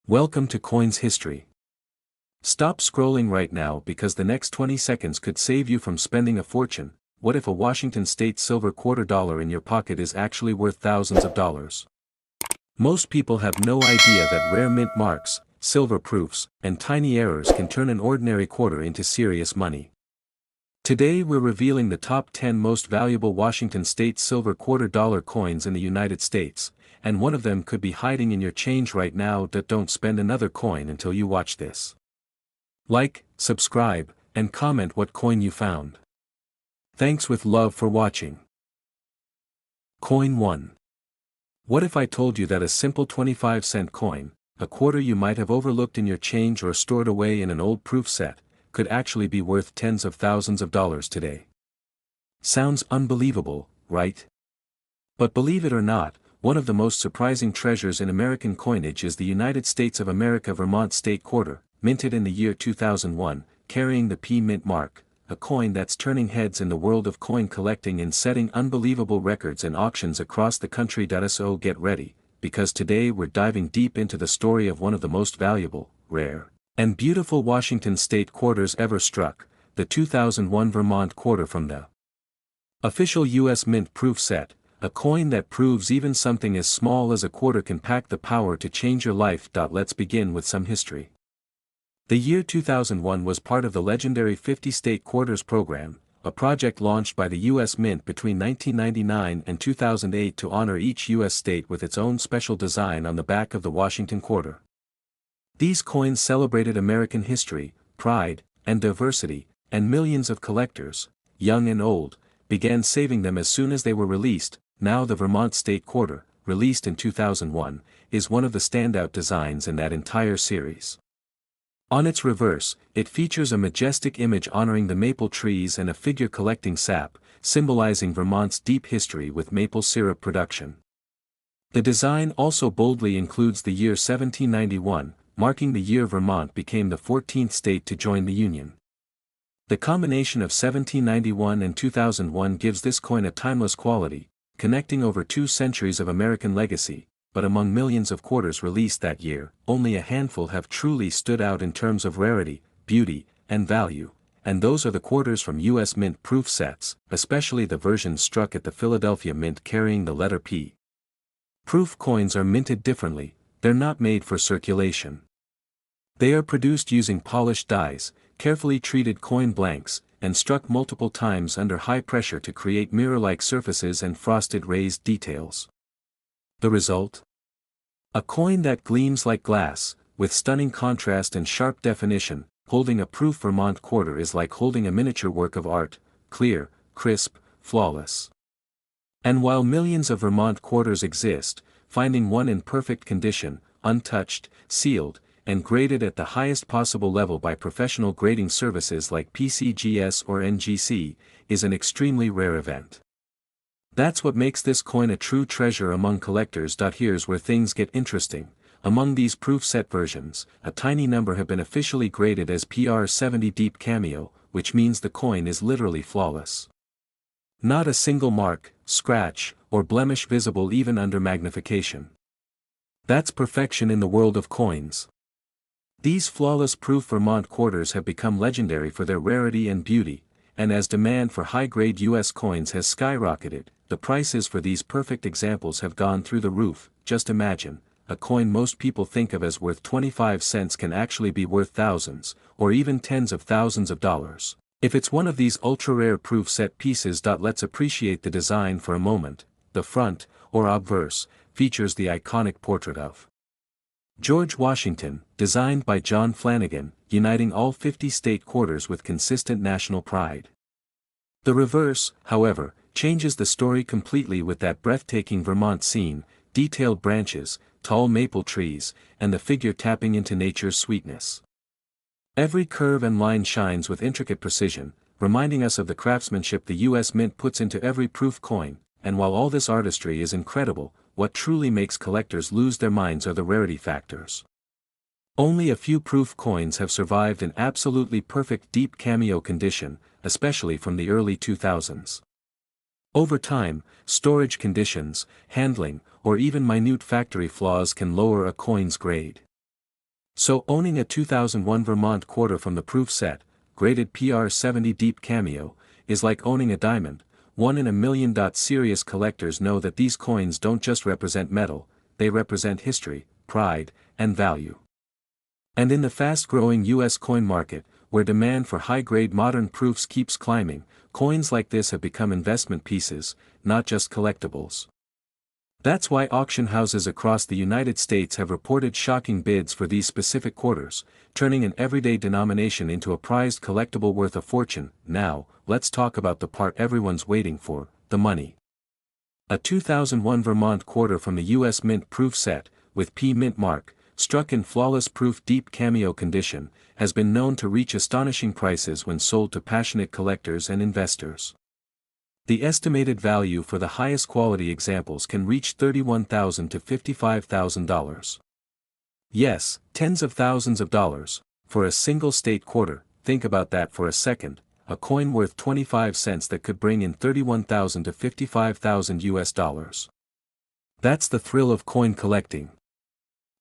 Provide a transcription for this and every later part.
Welcome to Coins History. Stop scrolling right now because the next 20 seconds could save you from spending a fortune. What if a Washington State silver quarter dollar in your pocket is actually worth thousands of dollars? Most people have no idea that rare mint marks, silver proofs, and tiny errors can turn an ordinary quarter into serious money. Today we're revealing the top 10 most valuable Washington State silver quarter dollar coins in the United States, and one of them could be hiding in your change right now. Don't spend another coin until you watch this. Like, subscribe, and comment what coin you found. Thanks with love for watching. Coin 1. What if I told you that a simple 25-cent coin, a quarter you might have overlooked in your change or stored away in an old proof set, could actually be worth tens of thousands of dollars today? Sounds unbelievable, right? But believe it or not, one of the most surprising treasures in American coinage is the United States of America Vermont State Quarter, minted in the year 2001, carrying the P Mint mark, a coin that's turning heads in the world of coin collecting and setting unbelievable records in auctions across the country. So get ready, because today we're diving deep into the story of one of the most valuable, rare, and beautiful Washington State quarters ever struck, the 2001 Vermont quarter from the official U.S. Mint proof set, a coin that proves even something as small as a quarter can pack the power to change your life. Let's begin with some history. The year 2001 was part of the legendary 50-state quarters program, a project launched by the U.S. Mint between 1999 and 2008 to honor each U.S. state with its own special design on the back of the Washington quarter. These coins celebrated American history, pride, and diversity, and millions of collectors, young and old, began saving them as soon as they were released. Now the Vermont State Quarter, released in 2001, is one of the standout designs in that entire series. On its reverse, it features a majestic image honoring the maple trees and a figure collecting sap, symbolizing Vermont's deep history with maple syrup production. The design also boldly includes the year 1791, marking the year Vermont became the 14th state to join the Union. The combination of 1791 and 2001 gives this coin a timeless quality, connecting over 2 centuries of American legacy, but among millions of quarters released that year, only a handful have truly stood out in terms of rarity, beauty, and value, and those are the quarters from U.S. Mint proof sets, especially the versions struck at the Philadelphia Mint carrying the letter P. Proof coins are minted differently, they're not made for circulation. They are produced using polished dies, carefully treated coin blanks, and struck multiple times under high pressure to create mirror-like surfaces and frosted raised details. The result? A coin that gleams like glass, with stunning contrast and sharp definition. Holding a proof Vermont quarter is like holding a miniature work of art, clear, crisp, flawless. And while millions of Vermont quarters exist, finding one in perfect condition, untouched, sealed, and graded at the highest possible level by professional grading services like PCGS or NGC, is an extremely rare event. That's what makes this coin a true treasure among collectors. Here's where things get interesting. Among these proof set versions, a tiny number have been officially graded as PR70 Deep Cameo, which means the coin is literally flawless. Not a single mark, scratch, or blemish visible even under magnification. That's perfection in the world of coins. These flawless proof Vermont quarters have become legendary for their rarity and beauty, and as demand for high-grade U.S. coins has skyrocketed, the prices for these perfect examples have gone through the roof. Just imagine, a coin most people think of as worth 25 cents can actually be worth thousands, or even tens of thousands of dollars, if it's one of these ultra-rare proof set pieces. Let's appreciate the design for a moment. The front, or obverse, features the iconic portrait of George Washington, designed by John Flanagan, uniting all 50 state quarters with consistent national pride. The reverse, however, changes the story completely with that breathtaking Vermont scene, detailed branches, tall maple trees, and the figure tapping into nature's sweetness. Every curve and line shines with intricate precision, reminding us of the craftsmanship the U.S. Mint puts into every proof coin, and while all this artistry is incredible, what truly makes collectors lose their minds are the rarity factors. Only a few proof coins have survived in absolutely perfect deep cameo condition, especially from the early 2000s. Over time, storage conditions, handling, or even minute factory flaws can lower a coin's grade. So owning a 2001 Vermont quarter from the proof set, graded PR70 Deep Cameo, is like owning a diamond, one in a million. Serious collectors know that these coins don't just represent metal, they represent history, pride, and value. And in the fast-growing US coin market, where demand for high-grade modern proofs keeps climbing, coins like this have become investment pieces, not just collectibles. That's why auction houses across the United States have reported shocking bids for these specific quarters, turning an everyday denomination into a prized collectible worth a fortune. Now, let's talk about the part everyone's waiting for, the money. A 2001 Vermont quarter from the US Mint proof set, with P Mint mark, struck in flawless proof deep cameo condition, has been known to reach astonishing prices when sold to passionate collectors and investors. The estimated value for the highest quality examples can reach $31,000 to $55,000. Yes, tens of thousands of dollars, for a single state quarter. Think about that for a second, a coin worth 25 cents that could bring in $31,000 to $55,000 US dollars. That's the thrill of coin collecting.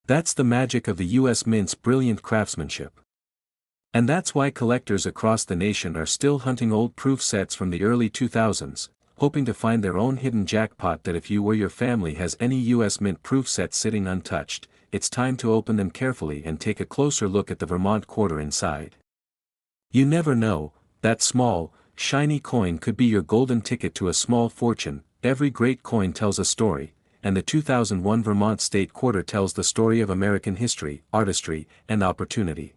That's the magic of the US Mint's brilliant craftsmanship. And that's why collectors across the nation are still hunting old proof sets from the early 2000s, hoping to find their own hidden jackpot. That if you or your family has any US Mint proof sets sitting untouched, it's time to open them carefully and take a closer look at the Vermont quarter inside. You never know, that small, shiny coin could be your golden ticket to a small fortune. Every great coin tells a story, and the 2001 Vermont State Quarter tells the story of American history, artistry, and opportunity.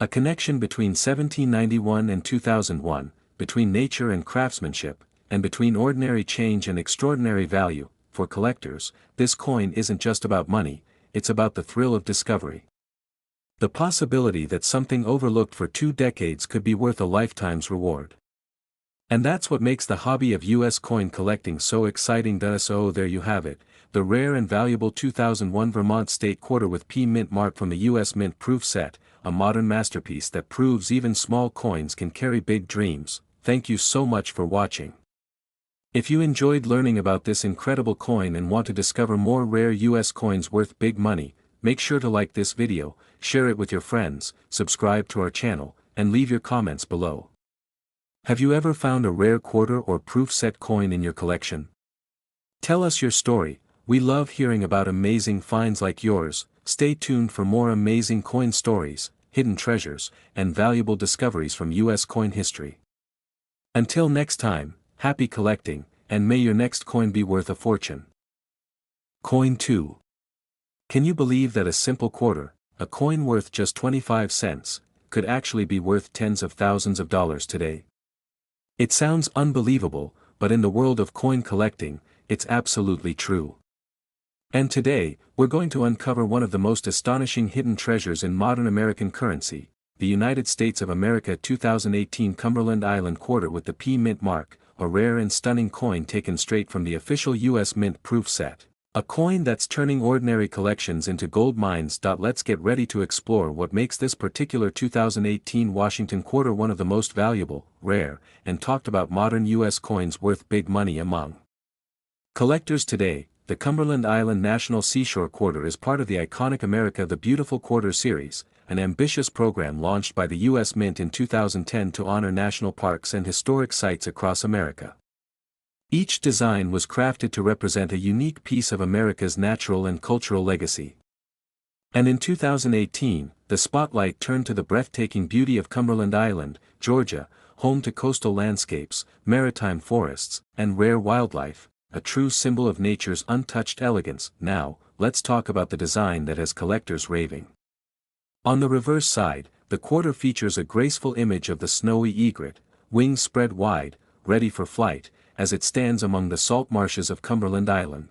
A connection between 1791 and 2001, between nature and craftsmanship, and between ordinary change and extraordinary value. For collectors, this coin isn't just about money, it's about the thrill of discovery. The possibility that something overlooked for 2 decades could be worth a lifetime's reward. And that's what makes the hobby of US coin collecting so exciting. So there you have it, the rare and valuable 2001 Vermont State Quarter with P Mint mark from the US Mint proof set, a modern masterpiece that proves even small coins can carry big dreams. Thank you so much for watching. If you enjoyed learning about this incredible coin and want to discover more rare US coins worth big money, make sure to like this video, share it with your friends, subscribe to our channel, and leave your comments below. Have you ever found a rare quarter or proof set coin in your collection? Tell us your story. We love hearing about amazing finds like yours. Stay tuned for more amazing coin stories, hidden treasures, and valuable discoveries from US coin history. Until next time, happy collecting, and may your next coin be worth a fortune. Coin 2. Can you believe that a simple quarter, a coin worth just 25 cents, could actually be worth tens of thousands of dollars today? It sounds unbelievable, but in the world of coin collecting, it's absolutely true. And today, we're going to uncover one of the most astonishing hidden treasures in modern American currency, the United States of America 2018 Cumberland Island Quarter with the P Mint mark, a rare and stunning coin taken straight from the official US Mint proof set. A coin that's turning ordinary collections into gold mines. Let's get ready to explore what makes this particular 2018 Washington quarter one of the most valuable, rare, and talked about modern US coins worth big money among collectors today. The Cumberland Island National Seashore Quarter is part of the iconic America the Beautiful Quarter series, an ambitious program launched by the US Mint in 2010 to honor national parks and historic sites across America. Each design was crafted to represent a unique piece of America's natural and cultural legacy. And in 2018, the spotlight turned to the breathtaking beauty of Cumberland Island, Georgia, home to coastal landscapes, maritime forests, and rare wildlife, a true symbol of nature's untouched elegance. Now, let's talk about the design that has collectors raving. On the reverse side, the quarter features a graceful image of the snowy egret, wings spread wide, ready for flight, as it stands among the salt marshes of Cumberland Island.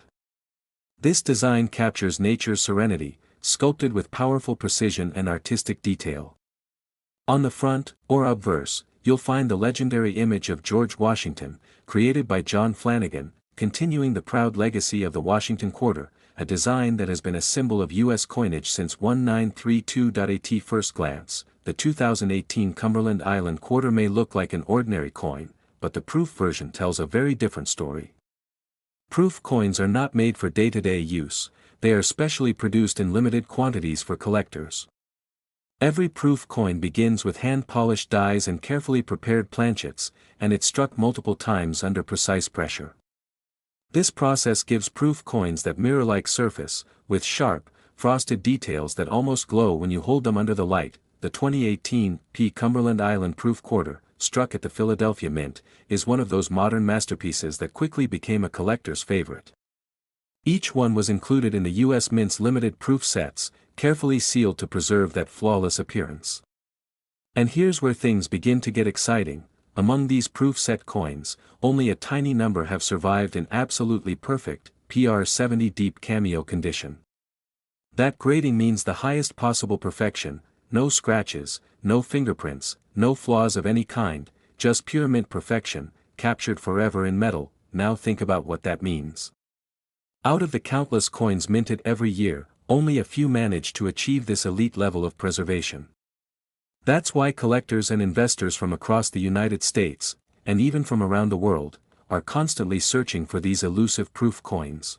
This design captures nature's serenity, sculpted with powerful precision and artistic detail. On the front, or obverse, you'll find the legendary image of George Washington, created by John Flanagan, continuing the proud legacy of the Washington Quarter, a design that has been a symbol of U.S. coinage since 1932. At first glance, the 2018 Cumberland Island Quarter may look like an ordinary coin, but the proof version tells a very different story. Proof coins are not made for day-to-day use, they are specially produced in limited quantities for collectors. Every proof coin begins with hand-polished dies and carefully prepared planchets, and it's struck multiple times under precise pressure. This process gives proof coins that mirror-like surface, with sharp, frosted details that almost glow when you hold them under the light. The 2018 P. Cumberland Island Proof Quarter, struck at the Philadelphia Mint, is one of those modern masterpieces that quickly became a collector's favorite. Each one was included in the U.S. Mint's limited proof sets, carefully sealed to preserve that flawless appearance. And here's where things begin to get exciting. Among these proof set coins, only a tiny number have survived in absolutely perfect, PR70 deep cameo condition. That grading means the highest possible perfection, no scratches, no fingerprints, no flaws of any kind, just pure mint perfection, captured forever in metal. Now think about what that means. Out of the countless coins minted every year, only a few manage to achieve this elite level of preservation. That's why collectors and investors from across the United States, and even from around the world, are constantly searching for these elusive proof coins.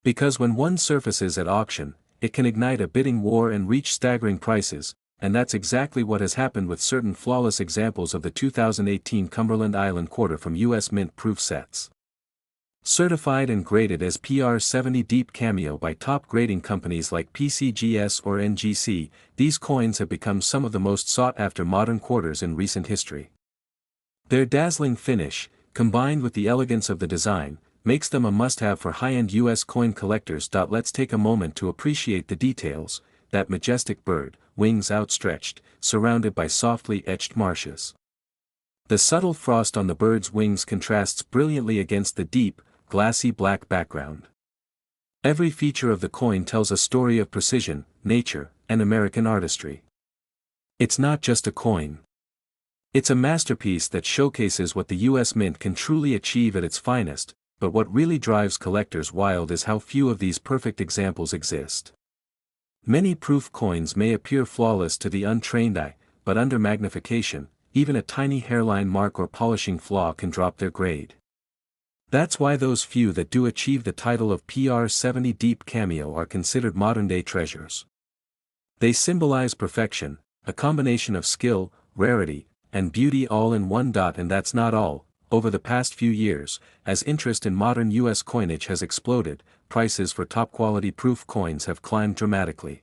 Because when one surfaces at auction, it can ignite a bidding war and reach staggering prices, and that's exactly what has happened with certain flawless examples of the 2018 Cumberland Island Quarter from U.S. Mint proof sets. Certified and graded as PR70 Deep Cameo by top grading companies like PCGS or NGC, these coins have become some of the most sought-after modern quarters in recent history. Their dazzling finish, combined with the elegance of the design, makes them a must-have for high-end U.S. coin collectors. Let's take a moment to appreciate the details. That majestic bird, wings outstretched, surrounded by softly etched marshes. The subtle frost on the bird's wings contrasts brilliantly against the deep, glassy black background. Every feature of the coin tells a story of precision, nature, and American artistry. It's not just a coin. It's a masterpiece that showcases what the U.S. Mint can truly achieve at its finest, but what really drives collectors wild is how few of these perfect examples exist. Many proof coins may appear flawless to the untrained eye, but under magnification, even a tiny hairline mark or polishing flaw can drop their grade. That's why those few that do achieve the title of PR70 Deep Cameo are considered modern-day treasures. They symbolize perfection, a combination of skill, rarity, and beauty all in one. And that's not all. Over the past few years, as interest in modern U.S. coinage has exploded, prices for top-quality proof coins have climbed dramatically.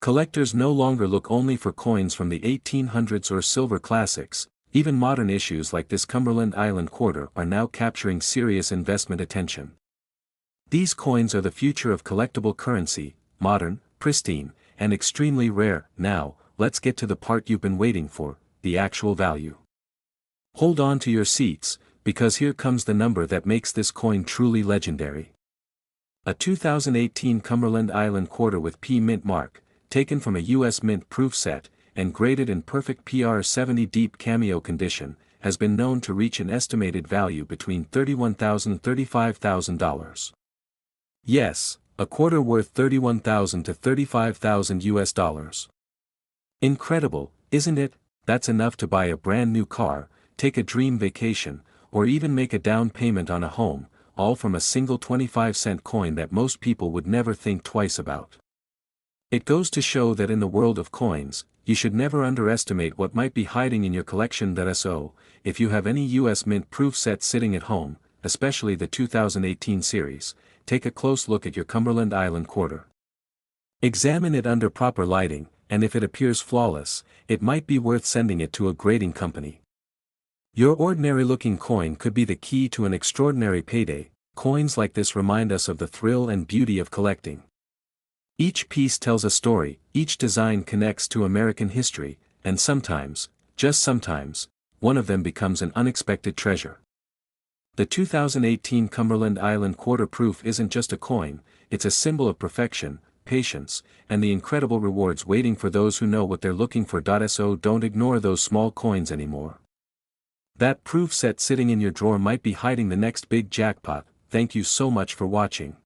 Collectors no longer look only for coins from the 1800s or silver classics. Even modern issues like this Cumberland Island Quarter are now capturing serious investment attention. These coins are the future of collectible currency, modern, pristine, and extremely rare. Now, let's get to the part you've been waiting for, the actual value. Hold on to your seats, because here comes the number that makes this coin truly legendary. A 2018 Cumberland Island Quarter with P Mint mark, taken from a U.S. Mint proof set, and graded in perfect PR70 Deep Cameo condition, has been known to reach an estimated value between $31,000 and $35,000. Yes, a quarter worth $31,000 to $35,000 US dollars. Incredible, isn't it? That's enough to buy a brand new car, take a dream vacation, or even make a down payment on a home, all from a single 25-cent coin that most people would never think twice about. It goes to show that in the world of coins, you should never underestimate what might be hiding in your collection. So, if you have any U.S. Mint proof set sitting at home, especially the 2018 series, take a close look at your Cumberland Island Quarter. Examine it under proper lighting, and if it appears flawless, it might be worth sending it to a grading company. Your ordinary-looking coin could be the key to an extraordinary payday. Coins like this remind us of the thrill and beauty of collecting. Each piece tells a story, each design connects to American history, and sometimes, just sometimes, one of them becomes an unexpected treasure. The 2018 Cumberland Island Quarter Proof isn't just a coin, it's a symbol of perfection, patience, and the incredible rewards waiting for those who know what they're looking for. So don't ignore those small coins anymore. That proof set sitting in your drawer might be hiding the next big jackpot. Thank you so much for watching.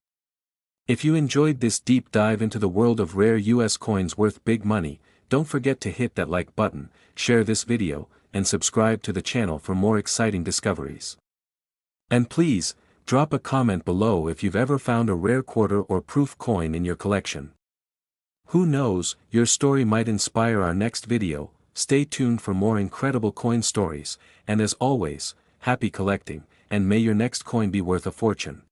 If you enjoyed this deep dive into the world of rare US coins worth big money, don't forget to hit that like button, share this video, and subscribe to the channel for more exciting discoveries. And please, Drop a comment below if you've ever found a rare quarter or proof coin in your collection. Who knows, your story might inspire our next video. Stay tuned for more incredible coin stories, and as always, happy collecting, and may your next coin be worth a fortune.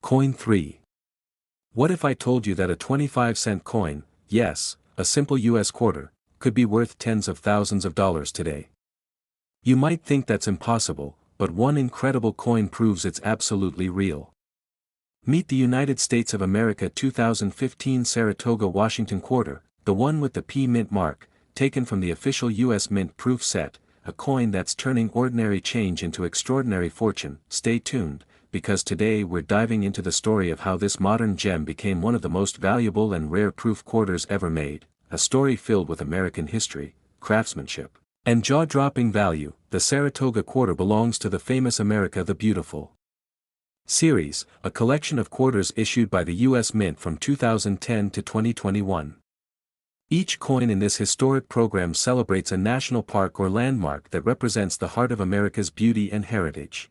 Coin 3. What if I told you that a 25-cent coin, yes, a simple US quarter, could be worth tens of thousands of dollars today? You might think that's impossible, but one incredible coin proves it's absolutely real. Meet the United States of America 2015 Saratoga Washington quarter, the one with the P Mint mark, taken from the official US Mint proof set, a coin that's turning ordinary change into extraordinary fortune. Stay tuned, because today we're diving into the story of how this modern gem became one of the most valuable and rare proof quarters ever made, a story filled with American history, craftsmanship, and jaw-dropping value. The Saratoga quarter belongs to the famous America the Beautiful series, a collection of quarters issued by the US Mint from 2010 to 2021. Each coin in this historic program celebrates a national park or landmark that represents the heart of America's beauty and heritage.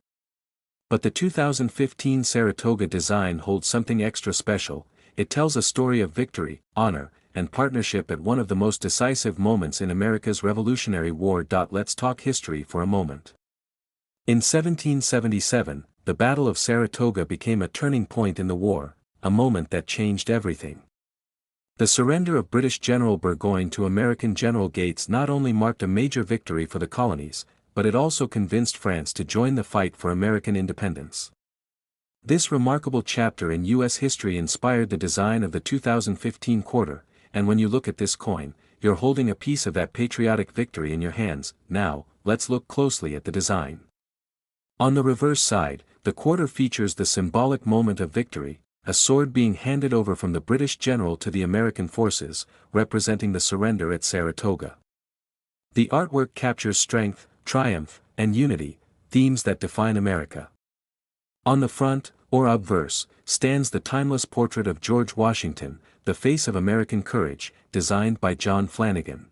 But the 2015 Saratoga design holds something extra special. It tells a story of victory, honor, and partnership at one of the most decisive moments in America's Revolutionary War. Let's talk history for a moment. In 1777, the Battle of Saratoga became a turning point in the war, a moment that changed everything. The surrender of British General Burgoyne to American General Gates not only marked a major victory for the colonies, but it also convinced France to join the fight for American independence. This remarkable chapter in U.S. history inspired the design of the 2015 quarter, and when you look at this coin, you're holding a piece of that patriotic victory in your hands. Now, let's look closely at the design. On the reverse side, the quarter features the symbolic moment of victory, a sword being handed over from the British general to the American forces, representing the surrender at Saratoga. The artwork captures strength, triumph, and unity, themes that define America. On the front, or obverse, stands the timeless portrait of George Washington, the face of American courage, designed by John Flanagan.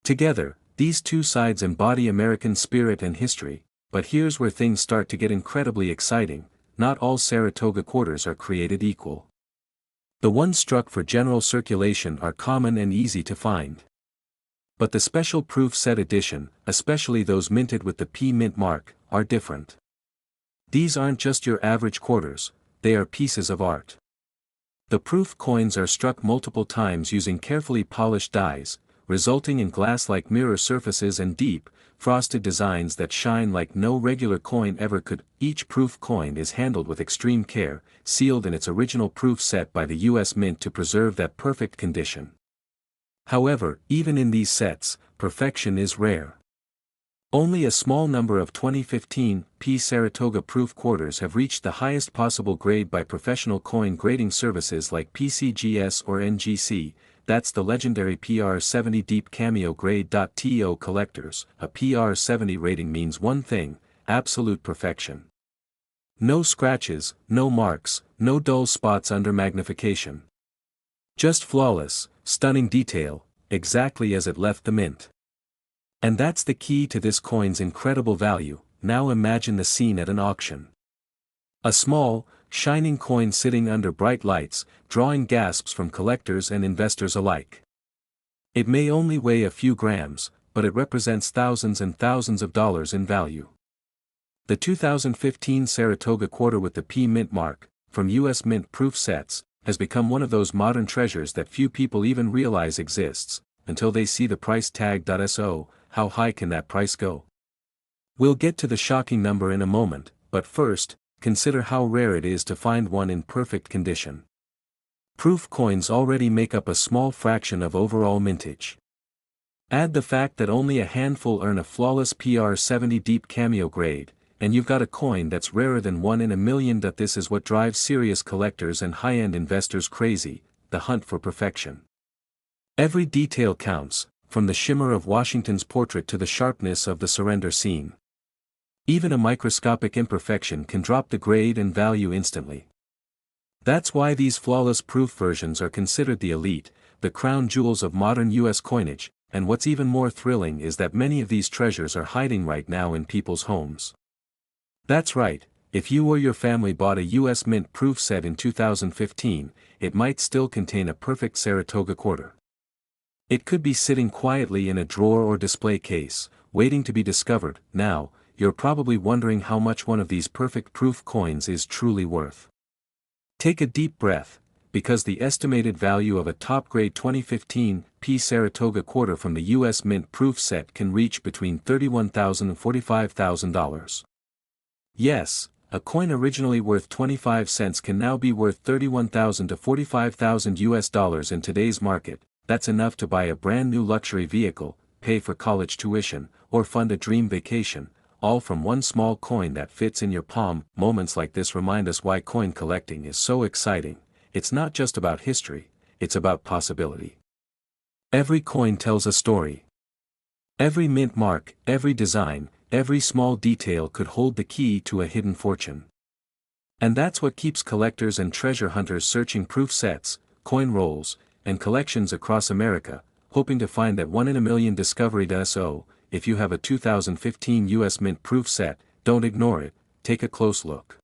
Together, these two sides embody American spirit and history, but here's where things start to get incredibly exciting. Not all Saratoga quarters are created equal. The ones struck for general circulation are common and easy to find. But the special proof set edition, especially those minted with the P Mint mark, are different. These aren't just your average quarters, they are pieces of art. The proof coins are struck multiple times using carefully polished dies, resulting in glass-like mirror surfaces and deep, frosted designs that shine like no regular coin ever could. Each proof coin is handled with extreme care, sealed in its original proof set by the US Mint to preserve that perfect condition. However, even in these sets, perfection is rare. Only a small number of 2015 P Saratoga proof quarters have reached the highest possible grade by professional coin grading services like PCGS or NGC. That's the legendary PR70 Deep Cameo Grade. To collectors, a PR70 rating means one thing: absolute perfection. No scratches, no marks, no dull spots under magnification. Just flawless, stunning detail, exactly as it left the mint. And that's the key to this coin's incredible value. Now imagine the scene at an auction. A small, shining coin sitting under bright lights, drawing gasps from collectors and investors alike. It may only weigh a few grams, but it represents thousands and thousands of dollars in value. The 2015 Saratoga quarter with the P Mint mark, from US Mint proof sets, has become one of those modern treasures that few people even realize exists, until they see the price tag. So, how high can that price go? We'll get to the shocking number in a moment, but first, consider how rare it is to find one in perfect condition. Proof coins already make up a small fraction of overall mintage. Add the fact that only a handful earn a flawless PR70 Deep Cameo grade, and you've got a coin that's rarer than 1 in a million. This is what drives serious collectors and high-end investors crazy: the hunt for perfection. Every detail counts, from the shimmer of Washington's portrait to the sharpness of the surrender scene. Even a microscopic imperfection can drop the grade and value instantly. That's why these flawless proof versions are considered the elite, the crown jewels of modern US coinage, and what's even more thrilling is that many of these treasures are hiding right now in people's homes. That's right, If you or your family bought a US Mint proof set in 2015, it might still contain a perfect Saratoga quarter. It could be sitting quietly in a drawer or display case, waiting to be discovered. Now, you're probably wondering how much one of these perfect proof coins is truly worth. Take a deep breath, because the estimated value of a top-grade 2015 P Saratoga quarter from the US Mint proof set can reach between $31,000 and $45,000. Yes, a coin originally worth 25 cents can now be worth $31,000 to $45,000 US dollars in today's market. That's enough to buy a brand new luxury vehicle, pay for college tuition, or fund a dream vacation, all from one small coin that fits in your palm. Moments like this remind us why coin collecting is so exciting. It's not just about history, it's about possibility. Every coin tells a story. Every mint mark, every design, every small detail could hold the key to a hidden fortune. And that's what keeps collectors and treasure hunters searching proof sets, coin rolls, and collections across America, hoping to find that one-in-a-million discovery. So, if you have a 2015 US Mint proof set, don't ignore it, take a close look.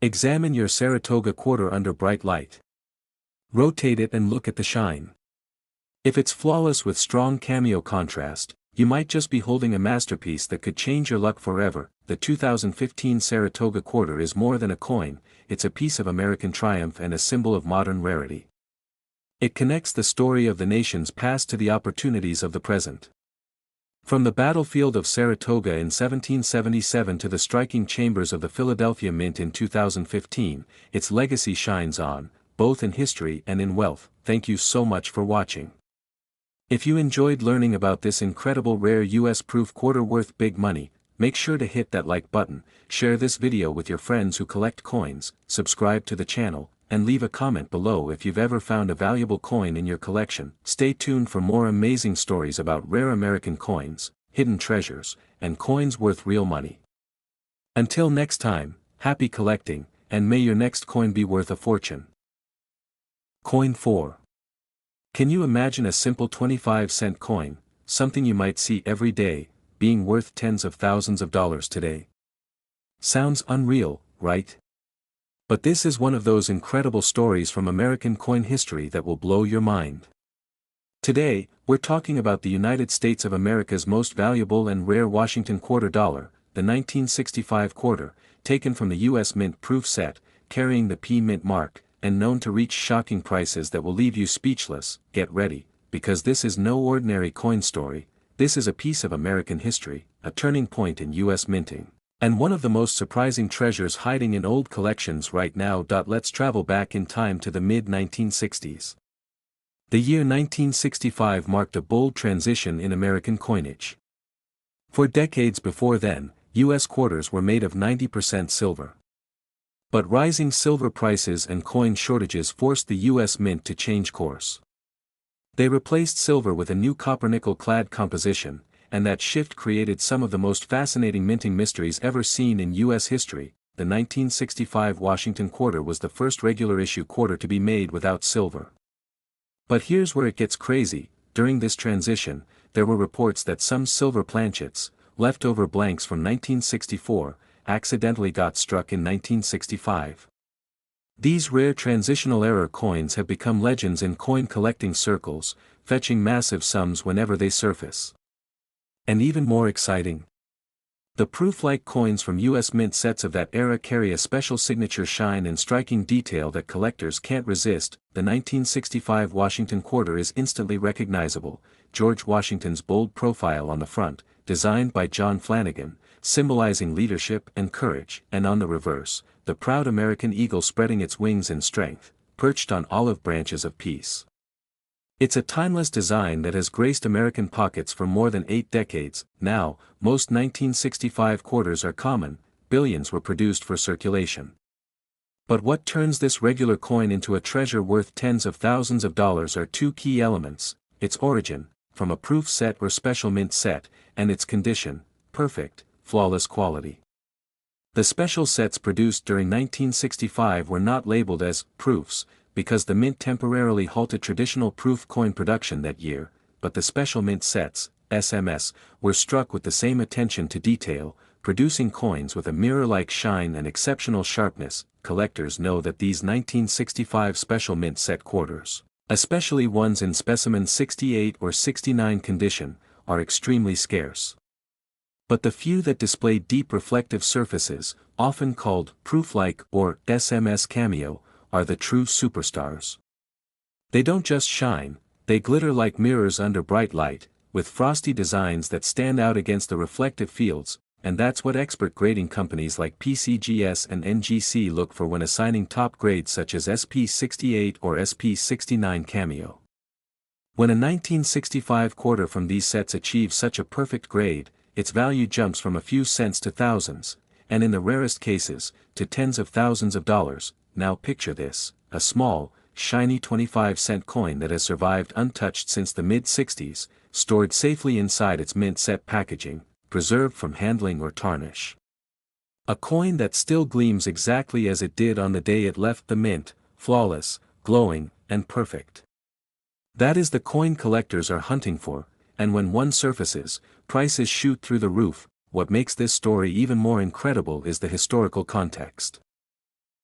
Examine your Saratoga quarter under bright light. Rotate it and look at the shine. If it's flawless with strong cameo contrast, you might just be holding a masterpiece that could change your luck forever. The 2015 Saratoga quarter is more than a coin, it's a piece of American triumph and a symbol of modern rarity. It connects the story of the nation's past to the opportunities of the present. From the battlefield of Saratoga in 1777 to the striking chambers of the Philadelphia Mint in 2015, its legacy shines on, both in history and in wealth. Thank you so much for watching. If you enjoyed learning about this incredible rare US proof quarter worth big money, make sure to hit that like button, share this video with your friends who collect coins, subscribe to the channel, and leave a comment below if you've ever found a valuable coin in your collection. Stay tuned for more amazing stories about rare American coins, hidden treasures, and coins worth real money. Until next time, happy collecting, and may your next coin be worth a fortune. Coin 4. Can you imagine a simple 25-cent coin, something you might see every day, being worth tens of thousands of dollars today? Sounds unreal, right? But this is one of those incredible stories from American coin history that will blow your mind. Today, we're talking about the United States of America's most valuable and rare Washington quarter dollar, the 1965 quarter, taken from the US Mint proof set, carrying the P Mint mark, and known to reach shocking prices that will leave you speechless. Get ready, because this is no ordinary coin story. This is a piece of American history, a turning point in US minting, and one of the most surprising treasures hiding in old collections right now. Let's travel back in time to the mid-1960s. The year 1965 marked a bold transition in American coinage. For decades before then, US quarters were made of 90% silver. But rising silver prices and coin shortages forced the US Mint to change course. They replaced silver with a new copper-nickel-clad composition, and that shift created some of the most fascinating minting mysteries ever seen in US history. The 1965 Washington quarter was the first regular-issue quarter to be made without silver. But here's where it gets crazy. During this transition, there were reports that some silver planchets, leftover blanks from 1964, accidentally got struck in 1965. These rare transitional error coins have become legends in coin collecting circles, fetching massive sums whenever they surface. And even more exciting, the proof-like coins from US Mint sets of that era carry a special signature shine and striking detail that collectors can't resist. The 1965 Washington quarter is instantly recognizable. George Washington's bold profile on the front, designed by John Flanagan, symbolizing leadership and courage, and on the reverse, the proud American eagle spreading its wings in strength, perched on olive branches of peace. It's a timeless design that has graced American pockets for more than 8 decades. Now, most 1965 quarters are common, billions were produced for circulation. But what turns this regular coin into a treasure worth tens of thousands of dollars are 2 key elements: its origin, from a proof set or special mint set, and its condition, perfect, flawless quality. The special sets produced during 1965 were not labeled as proofs, because the mint temporarily halted traditional proof coin production that year, but the special mint sets, SMS, were struck with the same attention to detail, producing coins with a mirror-like shine and exceptional sharpness. Collectors know that these 1965 special mint set quarters, especially ones in specimen 68 or 69 condition, are extremely scarce. But the few that display deep reflective surfaces, often called proof-like or SMS cameo, are the true superstars. They don't just shine, they glitter like mirrors under bright light, with frosty designs that stand out against the reflective fields, and that's what expert grading companies like PCGS and NGC look for when assigning top grades such as SP68 or SP69 cameo. When a 1965 quarter from these sets achieves such a perfect grade, its value jumps from a few cents to thousands, and in the rarest cases, to tens of thousands of dollars. Now picture this, a small, shiny 25-cent coin that has survived untouched since the mid-60s, stored safely inside its mint set packaging, preserved from handling or tarnish. A coin that still gleams exactly as it did on the day it left the mint, flawless, glowing, and perfect. That is the coin collectors are hunting for, and when one surfaces, prices shoot through the roof. What makes this story even more incredible is the historical context.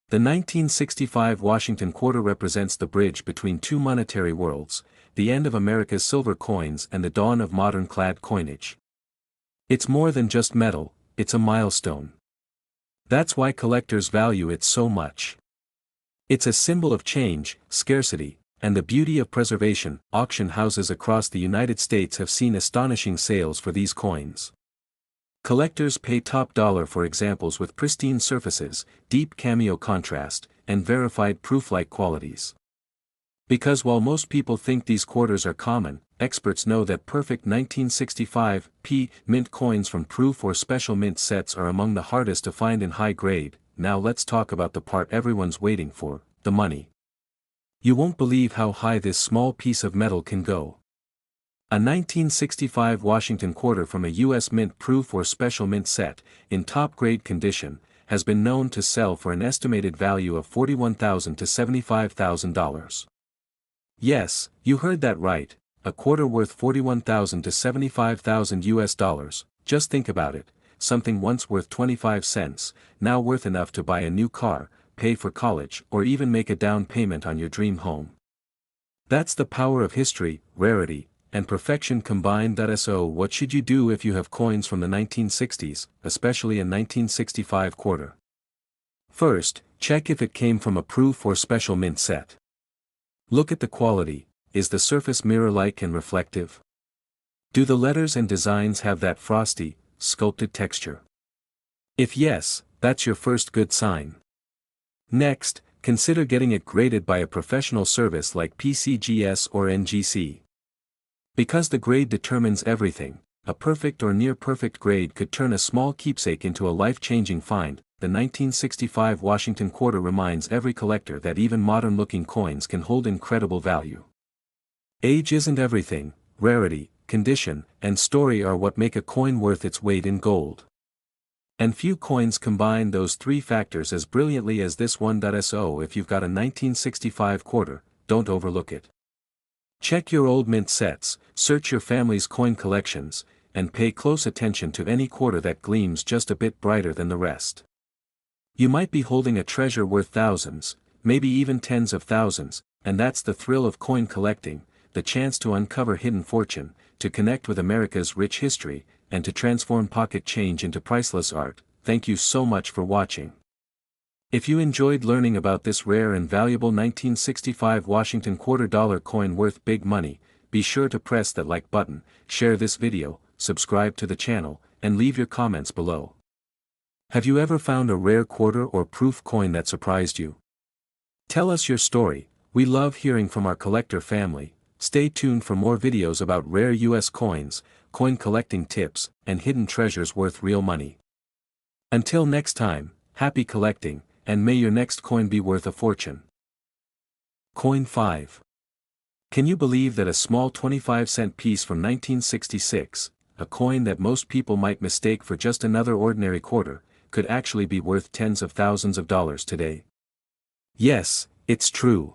The 1965 Washington quarter represents the bridge between two monetary worlds, the end of America's silver coins and the dawn of modern clad coinage. It's more than just metal, it's a milestone. That's why collectors value it so much. It's a symbol of change, scarcity, and the beauty of preservation. Auction houses across the United States have seen astonishing sales for these coins. Collectors pay top dollar for examples with pristine surfaces, deep cameo contrast, and verified proof-like qualities. Because while most people think these quarters are common, experts know that perfect 1965 mint coins from proof or special mint sets are among the hardest to find in high grade. Now let's talk about the part everyone's waiting for, the money. You won't believe how high this small piece of metal can go. A 1965 Washington quarter from a U.S. mint proof or special mint set, in top-grade condition, has been known to sell for an estimated value of $41,000 to $75,000. Yes, you heard that right, a quarter worth $41,000 to $75,000 US dollars. Just think about it, something once worth 25 cents, now worth enough to buy a new car, pay for college, or even make a down payment on your dream home. That's the power of history, rarity, and perfection combined. So what should you do if you have coins from the 1960s, especially a 1965 quarter? First, check if it came from a proof or special mint set. Look at the quality. Is the surface mirror-like and reflective? Do the letters and designs have that frosty, sculpted texture? If yes, that's your first good sign. Next, consider getting it graded by a professional service like PCGS or NGC. Because the grade determines everything, a perfect or near-perfect grade could turn a small keepsake into a life-changing find. The 1965 Washington quarter reminds every collector that even modern-looking coins can hold incredible value. Age isn't everything, rarity, condition, and story are what make a coin worth its weight in gold. And few coins combine those three factors as brilliantly as this one. So if you've got a 1965 quarter, don't overlook it. Check your old mint sets, search your family's coin collections, and pay close attention to any quarter that gleams just a bit brighter than the rest. You might be holding a treasure worth thousands, maybe even tens of thousands, and that's the thrill of coin collecting, the chance to uncover hidden fortune, to connect with America's rich history, and to transform pocket change into priceless art. Thank you so much for watching. If you enjoyed learning about this rare and valuable 1965 Washington quarter-dollar coin worth big money, be sure to press that like button, share this video, subscribe to the channel, and leave your comments below. Have you ever found a rare quarter or proof coin that surprised you? Tell us your story. We love hearing from our collector family. Stay tuned for more videos about rare US coins, coin collecting tips, and hidden treasures worth real money. Until next time, happy collecting, and may your next coin be worth a fortune. Coin 5. Can you believe that a small 25-cent piece from 1966, a coin that most people might mistake for just another ordinary quarter, could actually be worth tens of thousands of dollars today? Yes, it's true.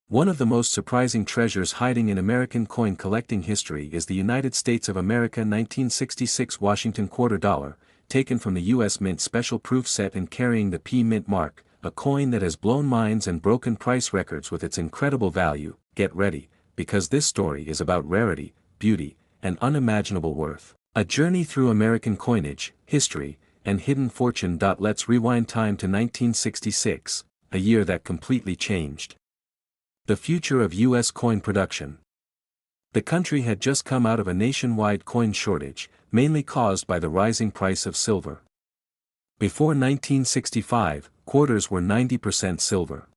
One of the most surprising treasures hiding in American coin collecting history is the United States of America 1966 Washington quarter dollar, taken from the US Mint Special Proof Set and carrying the P Mint mark, a coin that has blown minds and broken price records with its incredible value. Get ready, because this story is about rarity, beauty, and unimaginable worth. A journey through American coinage, history, and hidden fortune. Let's rewind time to 1966, a year that completely changed the future of US coin production. The country had just come out of a nationwide coin shortage, mainly caused by the rising price of silver. Before 1965, quarters were 90% silver.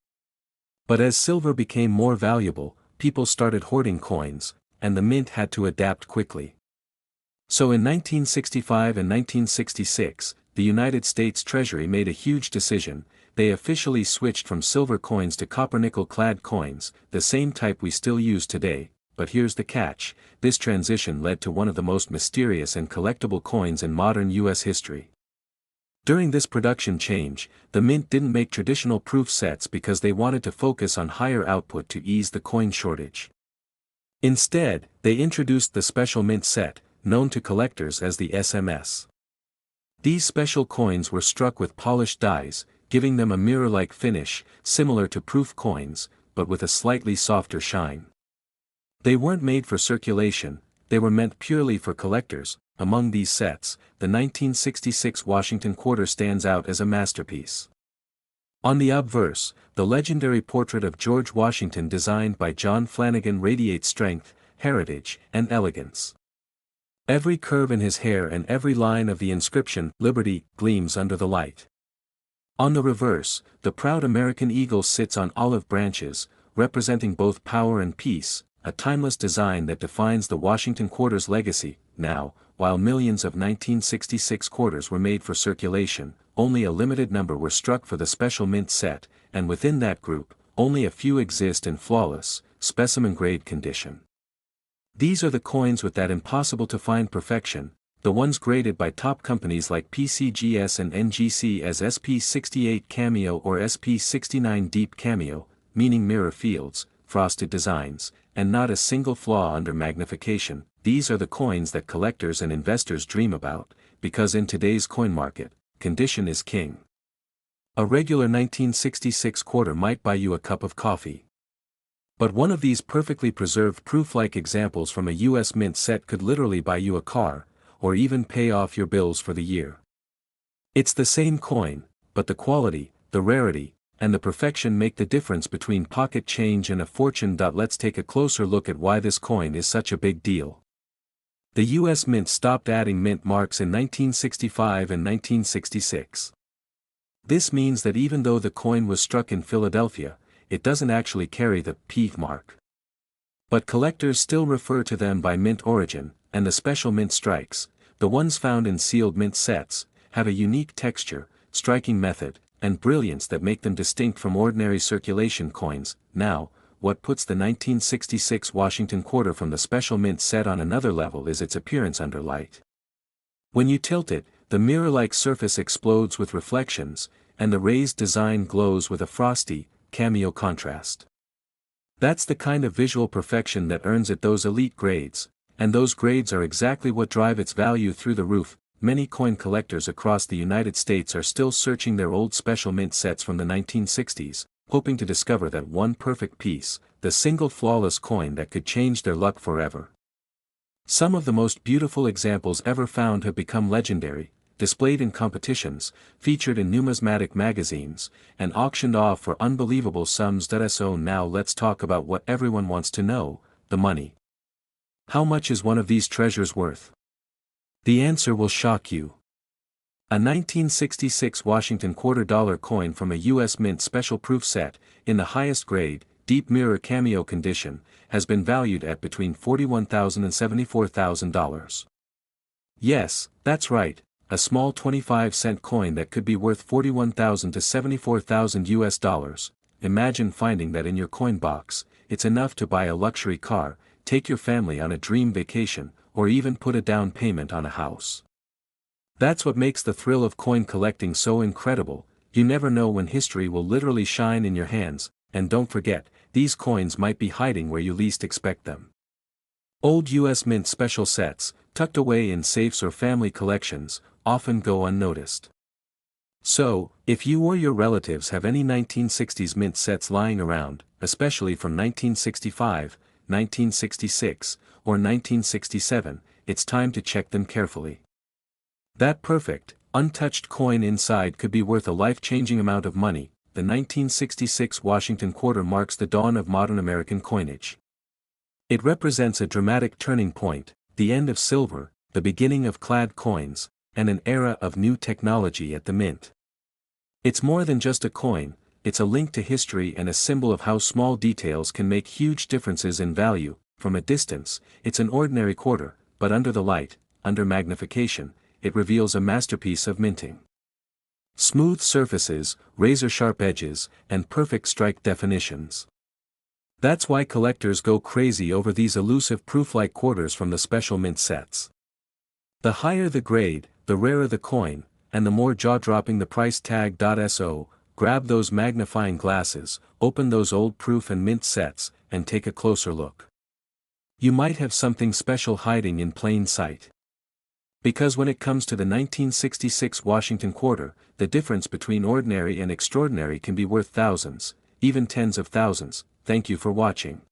But as silver became more valuable, people started hoarding coins, and the mint had to adapt quickly. So in 1965 and 1966, the United States Treasury made a huge decision. They officially switched from silver coins to copper-nickel-clad coins, the same type we still use today. But here's the catch: this transition led to one of the most mysterious and collectible coins in modern US history. During this production change, the mint didn't make traditional proof sets because they wanted to focus on higher output to ease the coin shortage. Instead, they introduced the special mint set, known to collectors as the SMS. These special coins were struck with polished dies, giving them a mirror-like finish, similar to proof coins, but with a slightly softer shine. They weren't made for circulation, they were meant purely for collectors. Among these sets, the 1966 Washington quarter stands out as a masterpiece. On the obverse, the legendary portrait of George Washington designed by John Flanagan radiates strength, heritage, and elegance. Every curve in his hair and every line of the inscription, "Liberty," gleams under the light. On the reverse, the proud American eagle sits on olive branches, representing both power and peace, a timeless design that defines the Washington quarter's legacy. Now, while millions of 1966 quarters were made for circulation, only a limited number were struck for the special mint set, and within that group, only a few exist in flawless, specimen-grade condition. These are the coins with that impossible-to-find perfection, the ones graded by top companies like PCGS and NGC as SP68 Cameo or SP69 Deep Cameo, meaning mirror fields, frosted designs, and not a single flaw under magnification. These are the coins that collectors and investors dream about, because in today's coin market, condition is king. A regular 1966 quarter might buy you a cup of coffee. But one of these perfectly preserved proof-like examples from a US mint set could literally buy you a car, or even pay off your bills for the year. It's the same coin, but the quality, the rarity, and the perfection make the difference between pocket change and a fortune. Let's take a closer look at why this coin is such a big deal. The US Mint stopped adding mint marks in 1965 and 1966. This means that even though the coin was struck in Philadelphia, it doesn't actually carry the P mark. But collectors still refer to them by mint origin, and the special mint strikes, the ones found in sealed mint sets, have a unique texture, striking method, and brilliance that make them distinct from ordinary circulation coins. Now, what puts the 1966 Washington quarter from the special mint set on another level is its appearance under light. When you tilt it, the mirror-like surface explodes with reflections, and the raised design glows with a frosty, cameo contrast. That's the kind of visual perfection that earns it those elite grades, and those grades are exactly what drive its value through the roof. Many coin collectors across the United States are still searching their old special mint sets from the 1960s, hoping to discover that one perfect piece, the single flawless coin that could change their luck forever. Some of the most beautiful examples ever found have become legendary, displayed in competitions, featured in numismatic magazines, and auctioned off for unbelievable sums. So now let's talk about what everyone wants to know, the money. How much is one of these treasures worth? The answer will shock you. A 1966 Washington $quarter coin from a US Mint special proof set, in the highest grade, deep mirror cameo condition, has been valued at between $41,000 and $74,000. Yes, that's right, a small 25-cent coin that could be worth $41,000 to $74,000 US dollars. Imagine finding that in your coin box. It's enough to buy a luxury car, take your family on a dream vacation, or even put a down payment on a house. That's what makes the thrill of coin collecting so incredible. You never know when history will literally shine in your hands, and don't forget, these coins might be hiding where you least expect them. Old US Mint special sets, tucked away in safes or family collections, often go unnoticed. So, if you or your relatives have any 1960s mint sets lying around, especially from 1965, 1966, or 1967, it's time to check them carefully. That perfect, untouched coin inside could be worth a life-changing amount of money. The 1966 Washington quarter marks the dawn of modern American coinage. It represents a dramatic turning point, the end of silver, the beginning of clad coins, and an era of new technology at the mint. It's more than just a coin, it's a link to history and a symbol of how small details can make huge differences in value. From a distance, it's an ordinary quarter, but under the light, under magnification, it reveals a masterpiece of minting. Smooth surfaces, razor-sharp edges, and perfect strike definitions. That's why collectors go crazy over these elusive proof-like quarters from the special mint sets. The higher the grade, the rarer the coin, and the more jaw-dropping the price tag. So, grab those magnifying glasses, open those old proof and mint sets, and take a closer look. You might have something special hiding in plain sight. Because when it comes to the 1966 Washington quarter, the difference between ordinary and extraordinary can be worth thousands, even tens of thousands. Thank you for watching.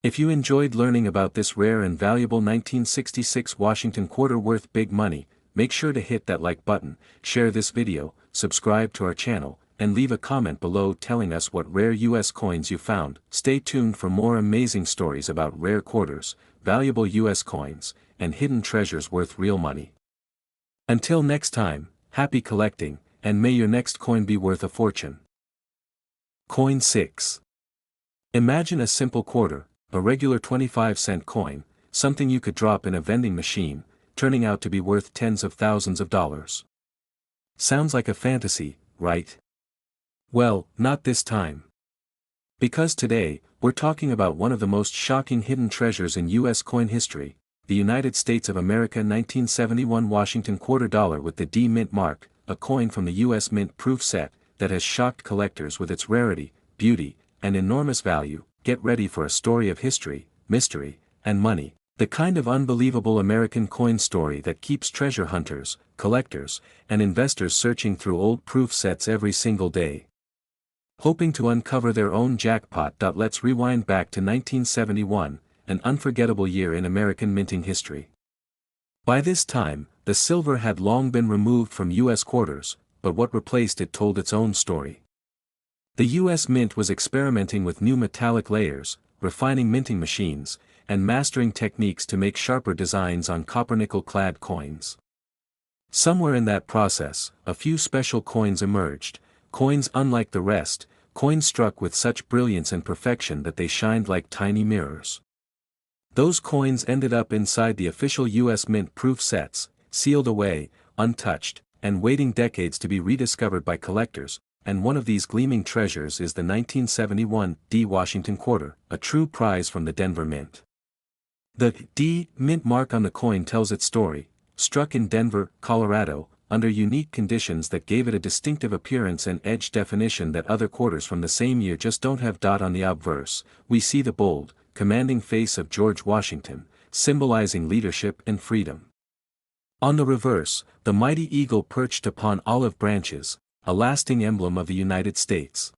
If you enjoyed learning about this rare and valuable 1966 Washington quarter worth big money, make sure to hit that like button, share this video, subscribe to our channel, and leave a comment below telling us what rare US coins you found. Stay tuned for more amazing stories about rare quarters, valuable US coins, and hidden treasures worth real money. Until next time, happy collecting, and may your next coin be worth a fortune. Coin 6. Imagine a simple quarter, a regular 25-cent coin, something you could drop in a vending machine, turning out to be worth tens of thousands of dollars. Sounds like a fantasy, right? Well, not this time. Because today, we're talking about one of the most shocking hidden treasures in US coin history, the United States of America 1971 Washington quarter dollar with the D Mint mark, a coin from the US Mint proof set that has shocked collectors with its rarity, beauty, and enormous value. Get ready for a story of history, mystery, and money, the kind of unbelievable American coin story that keeps treasure hunters, collectors, and investors searching through old proof sets every single day, hoping to uncover their own jackpot. Let's rewind back to 1971, an unforgettable year in American minting history. By this time, the silver had long been removed from US quarters, but what replaced it told its own story. The US Mint was experimenting with new metallic layers, refining minting machines, and mastering techniques to make sharper designs on copper-nickel-clad coins. Somewhere in that process, a few special coins emerged, coins unlike the rest, coins struck with such brilliance and perfection that they shined like tiny mirrors. Those coins ended up inside the official US Mint proof sets, sealed away, untouched, and waiting decades to be rediscovered by collectors, and one of these gleaming treasures is the 1971 D Washington quarter, a true prize from the Denver Mint. The D Mint mark on the coin tells its story, struck in Denver, Colorado, under unique conditions that gave it a distinctive appearance and edge definition that other quarters from the same year just don't have. On the obverse, we see the bold, commanding face of George Washington, symbolizing leadership and freedom. On the reverse, the mighty eagle perched upon olive branches, a lasting emblem of the United States.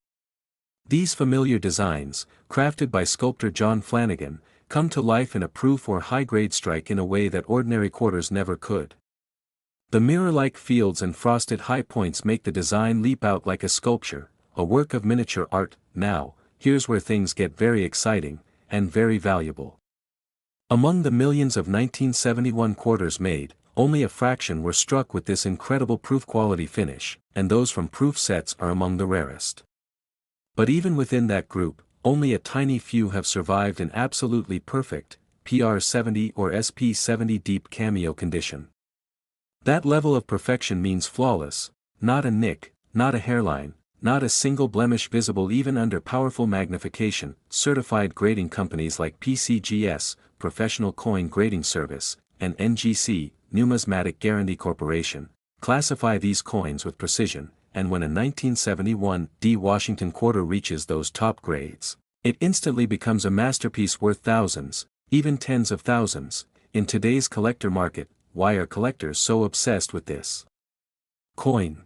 These familiar designs, crafted by sculptor John Flanagan, come to life in a proof or high-grade strike in a way that ordinary quarters never could. The mirror-like fields and frosted high points make the design leap out like a sculpture, a work of miniature art. Now, here's where things get very exciting, and very valuable. Among the millions of 1971 quarters made, only a fraction were struck with this incredible proof-quality finish, and those from proof sets are among the rarest. But even within that group, only a tiny few have survived in absolutely perfect, PR70 or SP70 deep cameo condition. That level of perfection means flawless, not a nick, not a hairline, not a single blemish visible even under powerful magnification. Certified grading companies like PCGS, Professional Coin Grading Service, and NGC, Numismatic Guarantee Corporation, classify these coins with precision, and when a 1971 D Washington quarter reaches those top grades, it instantly becomes a masterpiece worth thousands, even tens of thousands. in today's collector market, why are collectors so obsessed with this coin?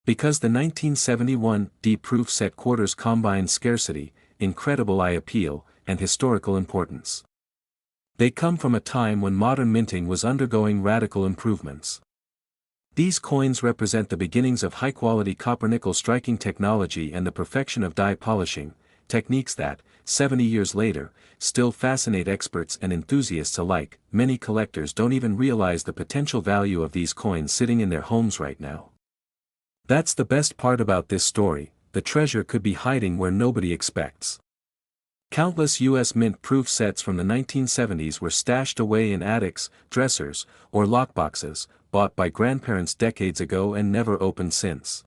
Because the 1971 D-proof set quarters combine scarcity, incredible eye appeal, and historical importance. They come from a time when modern minting was undergoing radical improvements. These coins represent the beginnings of high-quality copper-nickel striking technology and the perfection of die polishing, techniques that, 70 years later, still fascinate experts and enthusiasts alike. Many collectors don't even realize the potential value of these coins sitting in their homes right now. That's the best part about this story, the treasure could be hiding where nobody expects. Countless U.S. mint-proof sets from the 1970s were stashed away in attics, dressers, or lockboxes, bought by grandparents decades ago and never opened since.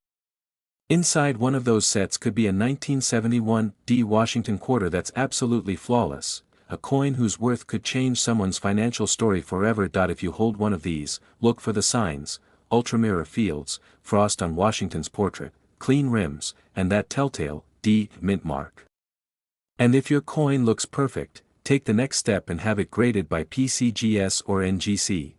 Inside one of those sets could be a 1971 D Washington quarter that's absolutely flawless, a coin whose worth could change someone's financial story forever. If you hold one of these, look for the signs: ultramirror fields, frost on Washington's portrait, clean rims, and that telltale D mint mark. And if your coin looks perfect, take the next step and have it graded by PCGS or NGC.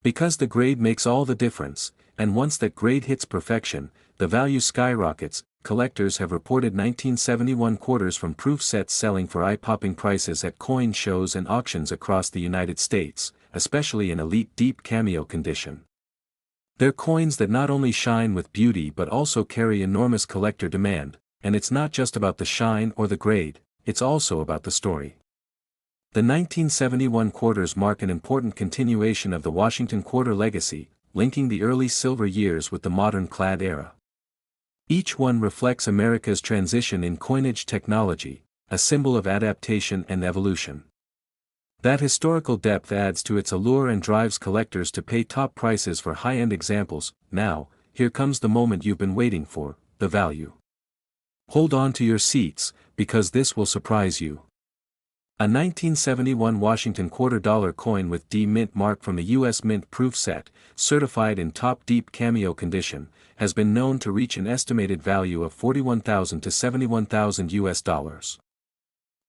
Because the grade makes all the difference, and once that grade hits perfection, the value skyrockets. Collectors have reported 1971 quarters from proof sets selling for eye-popping prices at coin shows and auctions across the United States, especially in elite deep cameo condition. They're coins that not only shine with beauty but also carry enormous collector demand, and it's not just about the shine or the grade, it's also about the story. The 1971 quarters mark an important continuation of the Washington quarter legacy, linking the early silver years with the modern clad era. Each one reflects America's transition in coinage technology, a symbol of adaptation and evolution. That historical depth adds to its allure and drives collectors to pay top prices for high-end examples. Now, here comes the moment you've been waiting for, the value. Hold on to your seats, because this will surprise you. A 1971 Washington quarter-dollar coin with D mint mark from the U.S. Mint proof set, certified in top deep cameo condition, has been known to reach an estimated value of $41,000 to $71,000 US.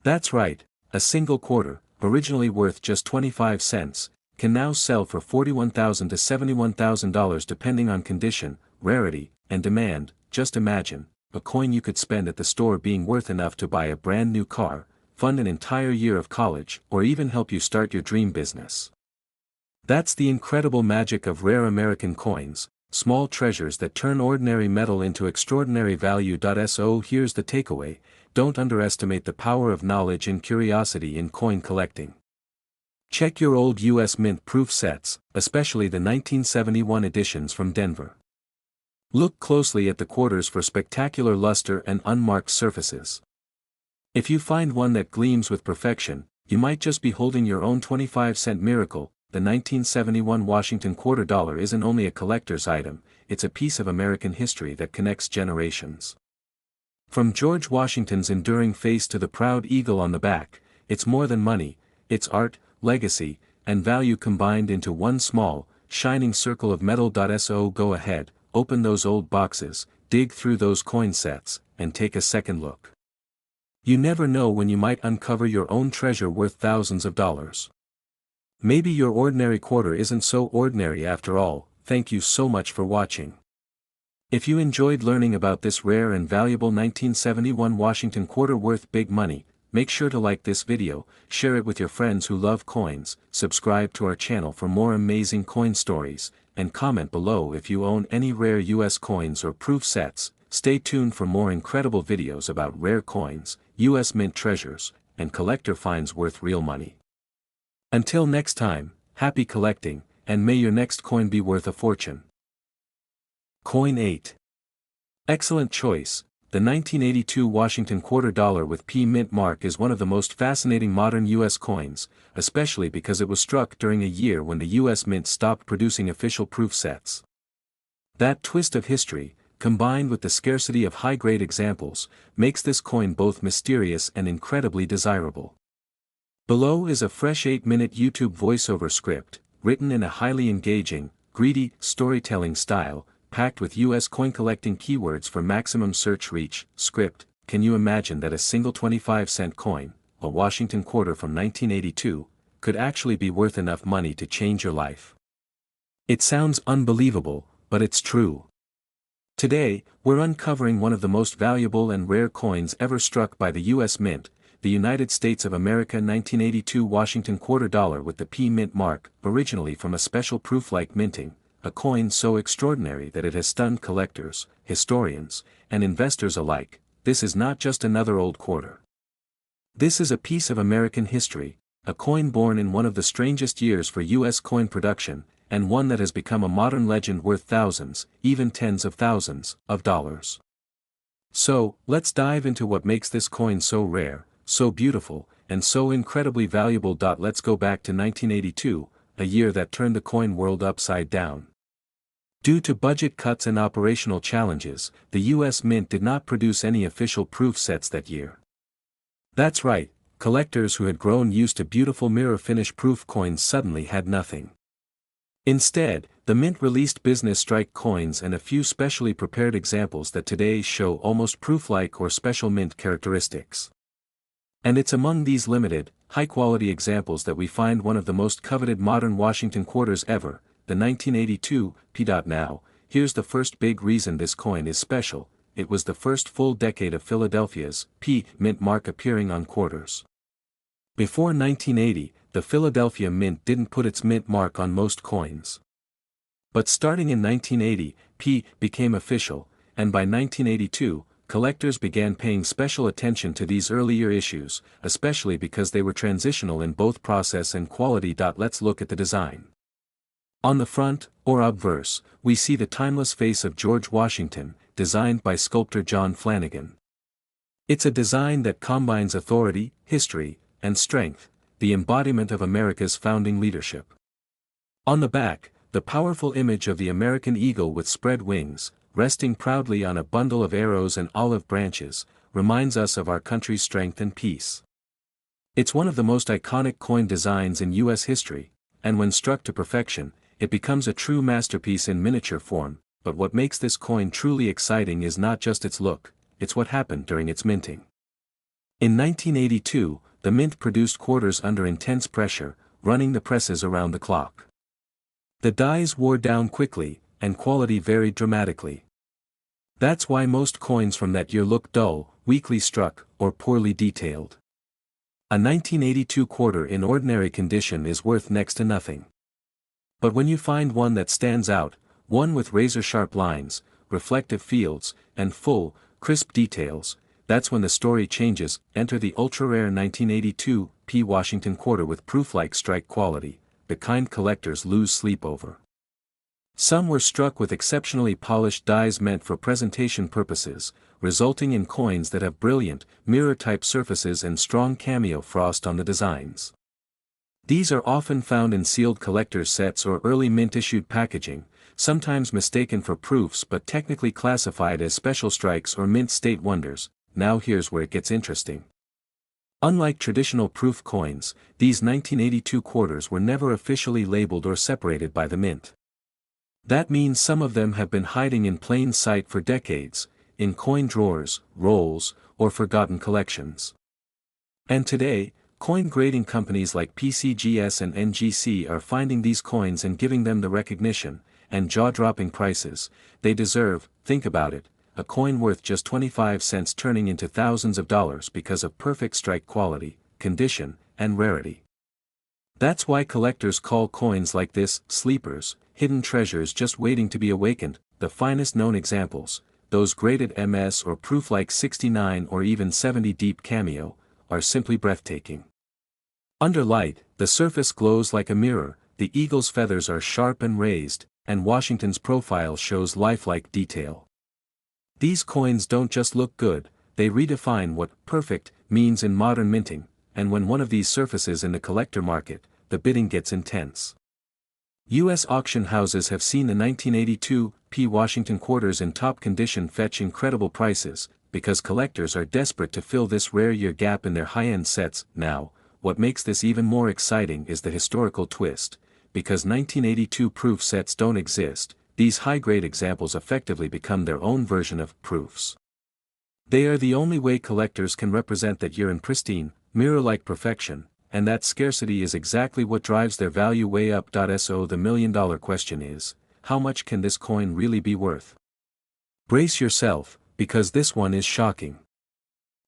That's right, a single quarter, originally worth just 25 cents, can now sell for $41,000 to $71,000 depending on condition, rarity, and demand. Just imagine, a coin you could spend at the store being worth enough to buy a brand new car, fund an entire year of college, or even help you start your dream business. That's the incredible magic of rare American coins, small treasures that turn ordinary metal into extraordinary value. So here's the takeaway: don't underestimate the power of knowledge and curiosity in coin collecting. Check your old U.S. Mint proof sets, especially the 1971 editions from Denver. Look closely at the quarters for spectacular luster and unmarked surfaces. If you find one that gleams with perfection, you might just be holding your own 25-cent miracle. The 1971 Washington quarter dollar isn't only a collector's item, it's a piece of American history that connects generations. From George Washington's enduring face to the proud eagle on the back, it's more than money, it's art, legacy, and value combined into one small, shining circle of metal. So go ahead, open those old boxes, dig through those coin sets, and take a second look. You never know when you might uncover your own treasure worth thousands of dollars. Maybe your ordinary quarter isn't so ordinary after all. Thank you so much for watching. If you enjoyed learning about this rare and valuable 1971 Washington quarter worth big money, make sure to like this video, share it with your friends who love coins, subscribe to our channel for more amazing coin stories, and comment below if you own any rare US coins or proof sets. Stay tuned for more incredible videos about rare coins, US Mint treasures, and collector finds worth real money. Until next time, happy collecting, and may your next coin be worth a fortune. Coin 8. Excellent choice. The 1982 Washington quarter dollar with P mint mark is one of the most fascinating modern U.S. coins, especially because it was struck during a year when the U.S. Mint stopped producing official proof sets. That twist of history, combined with the scarcity of high-grade examples, makes this coin both mysterious and incredibly desirable. Below is a fresh 8-minute YouTube voiceover script, written in a highly engaging, greedy, storytelling style, packed with US coin collecting keywords for maximum search reach. Script: can you imagine that a single 25-cent coin, a Washington quarter from 1982, could actually be worth enough money to change your life. It sounds unbelievable, but it's true. Today, we're uncovering one of the most valuable and rare coins ever struck by the U.S. Mint, the United States of America 1982 Washington quarter dollar with the P Mint mark, originally from a special proof-like minting, a coin so extraordinary that it has stunned collectors, historians, and investors alike. This is not just another old quarter. This is a piece of American history, a coin born in one of the strangest years for U.S. coin production, and one that has become a modern legend worth thousands, even tens of thousands, of dollars. So, let's dive into what makes this coin so rare, so beautiful, and so incredibly valuable. Let's go back to 1982, a year that turned the coin world upside down. Due to budget cuts and operational challenges, the U.S. Mint did not produce any official proof sets that year. That's right, collectors who had grown used to beautiful mirror finish proof coins suddenly had nothing. Instead, the Mint released business strike coins and a few specially prepared examples that today show almost proof-like or special mint characteristics. And it's among these limited, high-quality examples that we find one of the most coveted modern Washington quarters ever, the 1982 P. Now, here's the first big reason this coin is special: it was the first full decade of Philadelphia's P. Mint mark appearing on quarters. Before 1980, the Philadelphia Mint didn't put its mint mark on most coins. But starting in 1980, P became official, and by 1982, collectors began paying special attention to these earlier issues, especially because they were transitional in both process and quality. Let's look at the design. On the front, or obverse, we see the timeless face of George Washington, designed by sculptor John Flanagan. It's a design that combines authority, history, and strength, the embodiment of America's founding leadership. On the back, the powerful image of the American eagle with spread wings, resting proudly on a bundle of arrows and olive branches, reminds us of our country's strength and peace. It's one of the most iconic coin designs in U.S. history, and when struck to perfection, it becomes a true masterpiece in miniature form. But what makes this coin truly exciting is not just its look, it's what happened during its minting. In 1982, the Mint produced quarters under intense pressure, running the presses around the clock. The dies wore down quickly, and quality varied dramatically. That's why most coins from that year look dull, weakly struck, or poorly detailed. A 1982 quarter in ordinary condition is worth next to nothing. But when you find one that stands out, one with razor-sharp lines, reflective fields, and full, crisp details, that's when the story changes. Enter the ultra-rare 1982 P. Washington quarter with proof-like strike quality, the kind collectors lose sleep over. Some were struck with exceptionally polished dies meant for presentation purposes, resulting in coins that have brilliant, mirror-type surfaces and strong cameo frost on the designs. These are often found in sealed collector's sets or early mint-issued packaging, sometimes mistaken for proofs but technically classified as special strikes or mint state wonders. Now here's where it gets interesting. Unlike traditional proof coins, these 1982 quarters were never officially labeled or separated by the Mint. That means some of them have been hiding in plain sight for decades, in coin drawers, rolls, or forgotten collections. And today, coin grading companies like PCGS and NGC are finding these coins and giving them the recognition, and jaw-dropping prices, they deserve. Think about it. A coin worth just 25 cents turning into thousands of dollars because of perfect strike quality, condition, and rarity. That's why collectors call coins like this sleepers, hidden treasures just waiting to be awakened. The finest known examples, those graded MS or proof like 69 or even 70 deep cameo, are simply breathtaking. Under light, the surface glows like a mirror, the eagle's feathers are sharp and raised, and Washington's profile shows lifelike detail. These coins don't just look good, they redefine what perfect means in modern minting, and when one of these surfaces in the collector market, the bidding gets intense. U.S. auction houses have seen the 1982 P. Washington quarters in top condition fetch incredible prices, because collectors are desperate to fill this rare year gap in their high-end sets. Now, what makes this even more exciting is the historical twist. Because 1982 proof sets don't exist, these high-grade examples effectively become their own version of proofs. They are the only way collectors can represent that year in pristine, mirror-like perfection, and that scarcity is exactly what drives their value way up. So the million-dollar question is, how much can this coin really be worth? Brace yourself, because this one is shocking.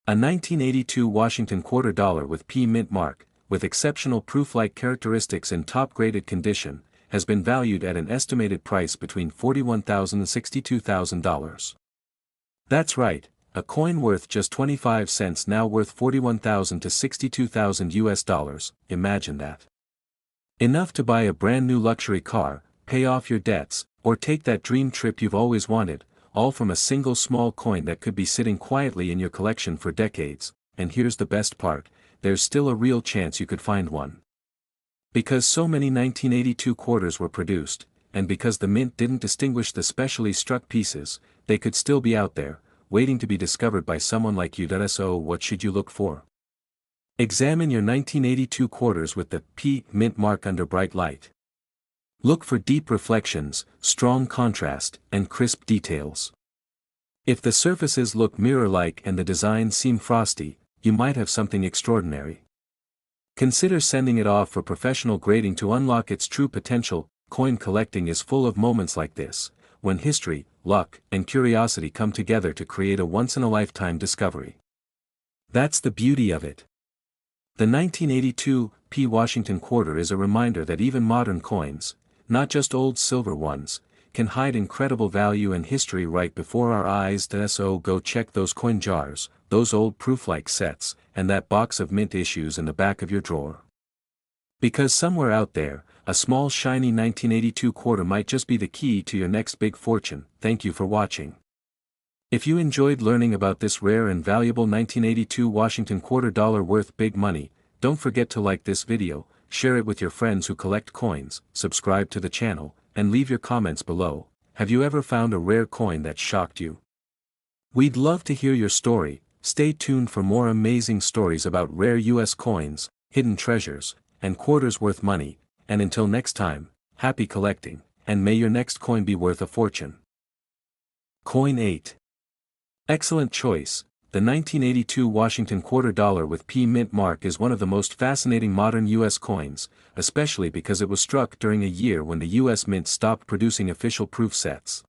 A 1982 Washington quarter dollar with P mint mark, with exceptional proof-like characteristics in top-graded condition, has been valued at an estimated price between $41,000 and $62,000. That's right, a coin worth just 25 cents now worth $41,000 to $62,000 US. Imagine that. Enough to buy a brand new luxury car, pay off your debts, or take that dream trip you've always wanted, all from a single small coin that could be sitting quietly in your collection for decades. And here's the best part, there's still a real chance you could find one. Because so many 1982 quarters were produced, and because the mint didn't distinguish the specially struck pieces, they could still be out there, waiting to be discovered by someone like you. So what should you look for? Examine your 1982 quarters with the P mint mark under bright light. Look for deep reflections, strong contrast, and crisp details. If the surfaces look mirror-like and the designs seem frosty, you might have something extraordinary. Consider sending it off for professional grading to unlock its true potential. Coin collecting is full of moments like this, when history, luck, and curiosity come together to create a once-in-a-lifetime discovery. That's the beauty of it. The 1982 P Washington quarter is a reminder that even modern coins, not just old silver ones, can hide incredible value and history right before our eyes. So go check those coin jars, those old proof-like sets, and that box of mint issues in the back of your drawer. Because somewhere out there, a small shiny 1982 quarter might just be the key to your next big fortune. Thank you for watching. If you enjoyed learning about this rare and valuable 1982 Washington quarter dollar worth big money, don't forget to like this video, share it with your friends who collect coins, subscribe to the channel, and leave your comments below. Have you ever found a rare coin that shocked you? We'd love to hear your story. Stay tuned for more amazing stories about rare US coins, hidden treasures, and quarters worth money. And until next time, happy collecting, and may your next coin be worth a fortune. Coin 8. Excellent choice. The 1982 Washington quarter dollar with P mint mark is one of the most fascinating modern U.S. coins, especially because it was struck during a year when the U.S. Mint stopped producing official proof sets.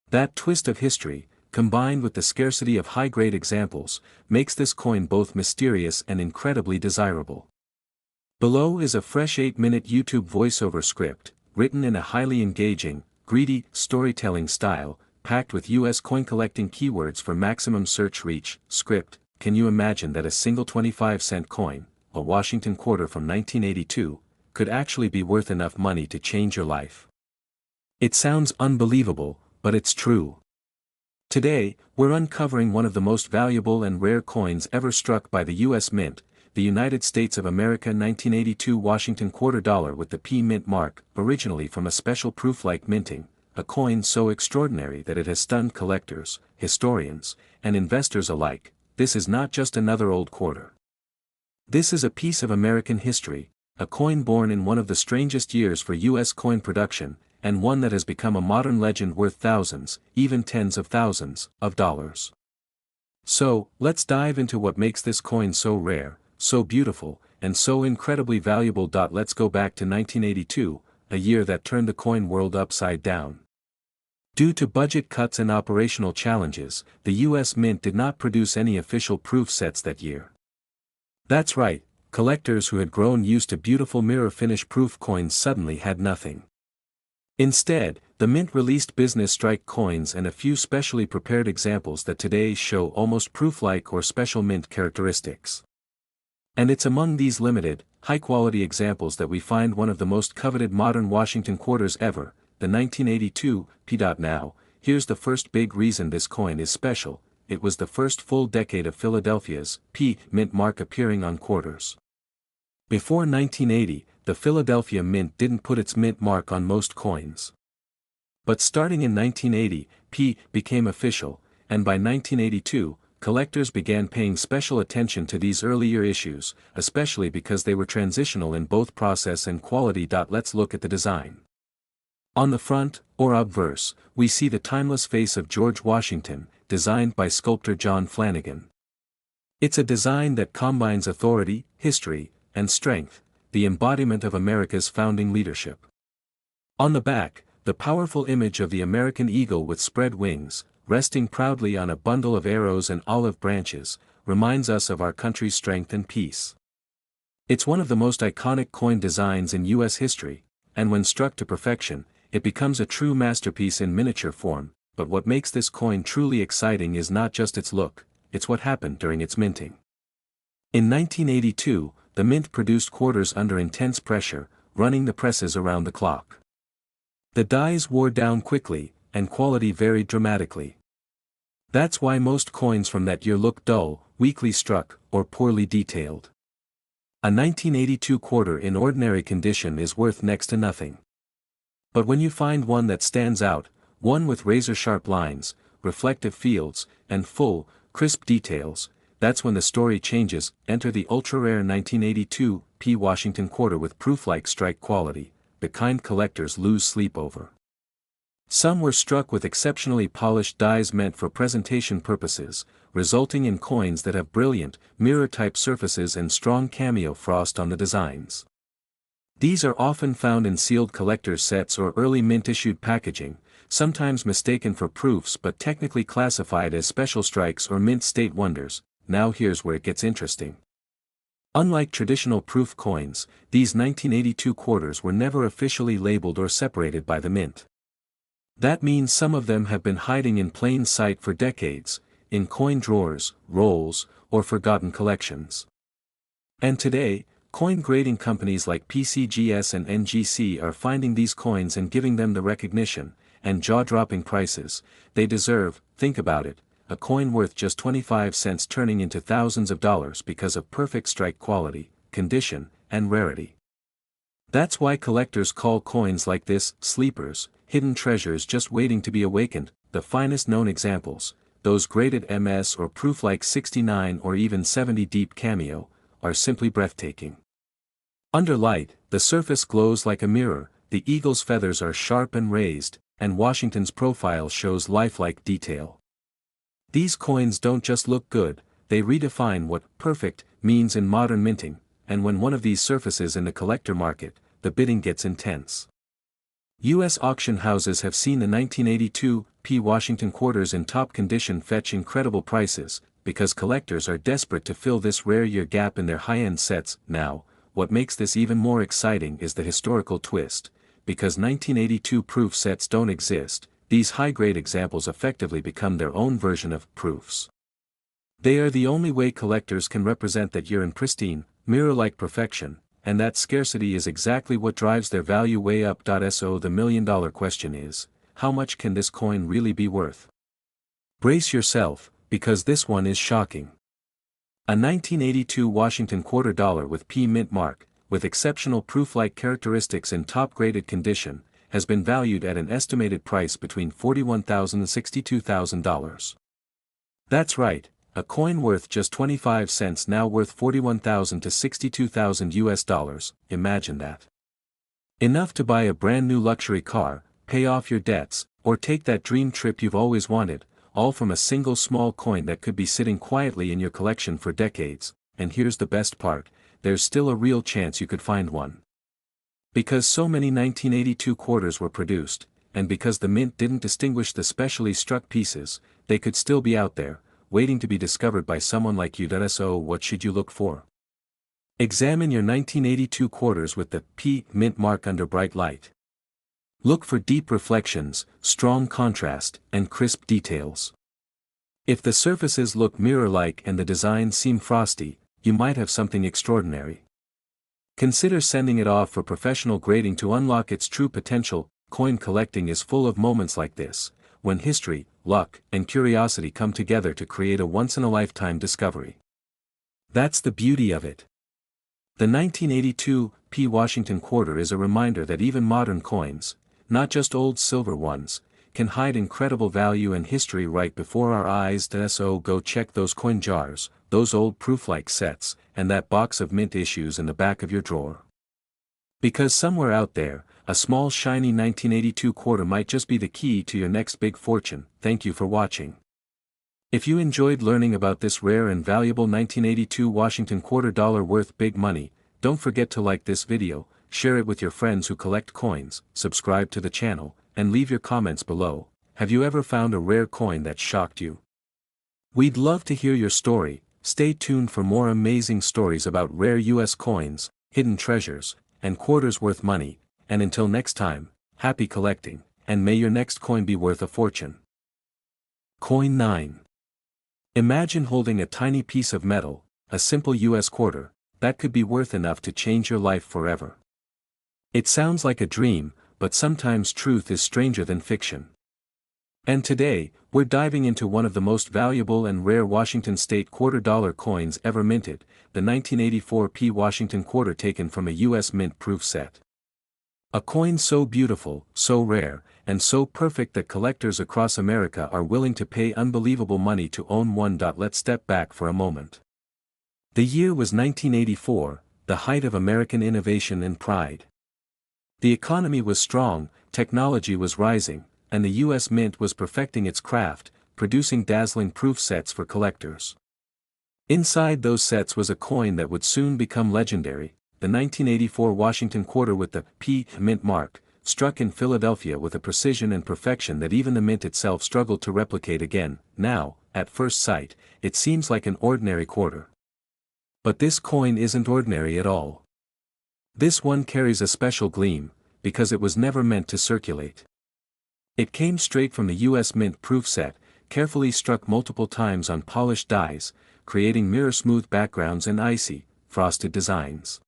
That twist of history, combined with the scarcity of high-grade examples, makes this coin both mysterious and incredibly desirable. Below is a fresh 8-minute YouTube voiceover script, written in a highly engaging, greedy storytelling style, packed with US coin collecting keywords for maximum search reach. Script: can you imagine that a single 25-cent coin, a Washington quarter from 1982, could actually be worth enough money to change your life? It sounds unbelievable, but it's true. Today, we're uncovering one of the most valuable and rare coins ever struck by the US Mint, the United States of America 1982 Washington quarter dollar with the P mint mark, originally from a special proof-like minting. A coin so extraordinary that it has stunned collectors, historians, and investors alike. This is not just another old quarter. This is a piece of American history, a coin born in one of the strangest years for U.S. coin production, and one that has become a modern legend worth thousands, even tens of thousands, of dollars. So, let's dive into what makes this coin so rare, so beautiful, and so incredibly valuable. Let's go back to 1982, a year that turned the coin world upside down. Due to budget cuts and operational challenges, the U.S. Mint did not produce any official proof sets that year. That's right, collectors who had grown used to beautiful mirror-finish proof coins suddenly had nothing. Instead, the Mint released business strike coins and a few specially prepared examples that today show almost proof-like or special mint characteristics. And it's among these limited, high-quality examples that we find one of the most coveted modern Washington quarters ever, the 1982 P. Now, here's the first big reason this coin is special: it was the first full decade of Philadelphia's P mint mark appearing on quarters. Before 1980, the Philadelphia Mint didn't put its mint mark on most coins. But starting in 1980, P became official, and by 1982, collectors began paying special attention to these earlier issues, especially because they were transitional in both process and quality. Let's look at the design. On the front, or obverse, we see the timeless face of George Washington, designed by sculptor John Flanagan. It's a design that combines authority, history, and strength, the embodiment of America's founding leadership. On the back, the powerful image of the American eagle with spread wings, resting proudly on a bundle of arrows and olive branches, reminds us of our country's strength and peace. It's one of the most iconic coin designs in U.S. history, and when struck to perfection, it becomes a true masterpiece in miniature form. But what makes this coin truly exciting is not just its look, it's what happened during its minting. In 1982, the mint produced quarters under intense pressure, running the presses around the clock. The dies wore down quickly, and quality varied dramatically. That's why most coins from that year look dull, weakly struck, or poorly detailed. A 1982 quarter in ordinary condition is worth next to nothing. But when you find one that stands out, one with razor-sharp lines, reflective fields, and full, crisp details, that's when the story changes. Enter the ultra-rare 1982 P. Washington quarter with proof-like strike quality, the kind collectors lose sleep over. Some were struck with exceptionally polished dies meant for presentation purposes, resulting in coins that have brilliant, mirror-type surfaces and strong cameo frost on the designs. These are often found in sealed collector's sets or early mint-issued packaging, sometimes mistaken for proofs but technically classified as special strikes or mint state wonders. Now here's where it gets interesting. Unlike traditional proof coins, these 1982 quarters were never officially labeled or separated by the mint. That means some of them have been hiding in plain sight for decades, in coin drawers, rolls, or forgotten collections. And today, coin grading companies like PCGS and NGC are finding these coins and giving them the recognition, and jaw-dropping prices, they deserve. Think about it, a coin worth just 25 cents turning into thousands of dollars because of perfect strike quality, condition, and rarity. That's why collectors call coins like this sleepers, hidden treasures just waiting to be awakened. The finest known examples, those graded MS or proof like 69 or even 70 deep cameo, are simply breathtaking. Under light, the surface glows like a mirror, the eagle's feathers are sharp and raised, and Washington's profile shows lifelike detail. These coins don't just look good, they redefine what perfect means in modern minting, and when one of these surfaces in the collector market, the bidding gets intense. U.S. auction houses have seen the 1982 P. Washington quarters in top condition fetch incredible prices, because collectors are desperate to fill this rare year gap in their high-end sets. Now, what makes this even more exciting is the historical twist. Because 1982 proof sets don't exist, these high-grade examples effectively become their own version of proofs. They are the only way collectors can represent that year in pristine, mirror-like perfection, and that scarcity is exactly what drives their value way up. So the million-dollar question is, how much can this coin really be worth? Brace yourself, because this one is shocking. A 1982 Washington quarter dollar with P mint mark, with exceptional proof-like characteristics in top-graded condition, has been valued at an estimated price between $41,000 and $62,000. That's right, a coin worth just 25 cents now worth $41,000 to $62,000 US dollars. Imagine that. Enough to buy a brand new luxury car, pay off your debts, or take that dream trip you've always wanted, all from a single small coin that could be sitting quietly in your collection for decades. And here's the best part, there's still a real chance you could find one. Because so many 1982 quarters were produced, and because the mint didn't distinguish the specially struck pieces, they could still be out there, waiting to be discovered by someone like you. So what should you look for? Examine your 1982 quarters with the P mint mark under bright light. Look for deep reflections, strong contrast, and crisp details. If the surfaces look mirror-like and the designs seem frosty, you might have something extraordinary. Consider sending it off for professional grading to unlock its true potential. Coin collecting is full of moments like this, when history, luck, and curiosity come together to create a once-in-a-lifetime discovery. That's the beauty of it. The 1982 P. Washington quarter is a reminder that even modern coins, not just old silver ones, can hide incredible value and history right before our eyes. So go check those coin jars, those old proof-like sets, and that box of mint issues in the back of your drawer. Because somewhere out there, a small shiny 1982 quarter might just be the key to your next big fortune. Thank you for watching. If you enjoyed learning about this rare and valuable 1982 Washington quarter dollar worth big money, Don't forget to like this video, share it with your friends who collect coins, subscribe to the channel, and leave your comments below. Have you ever found a rare coin that shocked you? We'd love to hear your story. Stay tuned for more amazing stories about rare US coins, hidden treasures, and quarters worth money. And until next time, happy collecting, and may your next coin be worth a fortune. Coin 9. Imagine holding a tiny piece of metal, a simple US quarter, that could be worth enough to change your life forever. It sounds like a dream, but sometimes truth is stranger than fiction. And today, we're diving into one of the most valuable and rare Washington state $quarter coins ever minted, the 1984 Washington quarter taken from a US mint-proof set. A coin so beautiful, so rare, and so perfect that collectors across America are willing to pay unbelievable money to own one. Let's step back for a moment. The year was 1984, the height of American innovation and pride. The economy was strong, technology was rising, and the US Mint was perfecting its craft, producing dazzling proof sets for collectors. Inside those sets was a coin that would soon become legendary, the 1984 Washington quarter with the P Mint mark, struck in Philadelphia with a precision and perfection that even the mint itself struggled to replicate again. Now, at first sight, it seems like an ordinary quarter. But this coin isn't ordinary at all. This one carries a special gleam, because it was never meant to circulate. It came straight from the US Mint proof set, carefully struck multiple times on polished dies, creating mirror-smooth backgrounds and icy, frosted designs.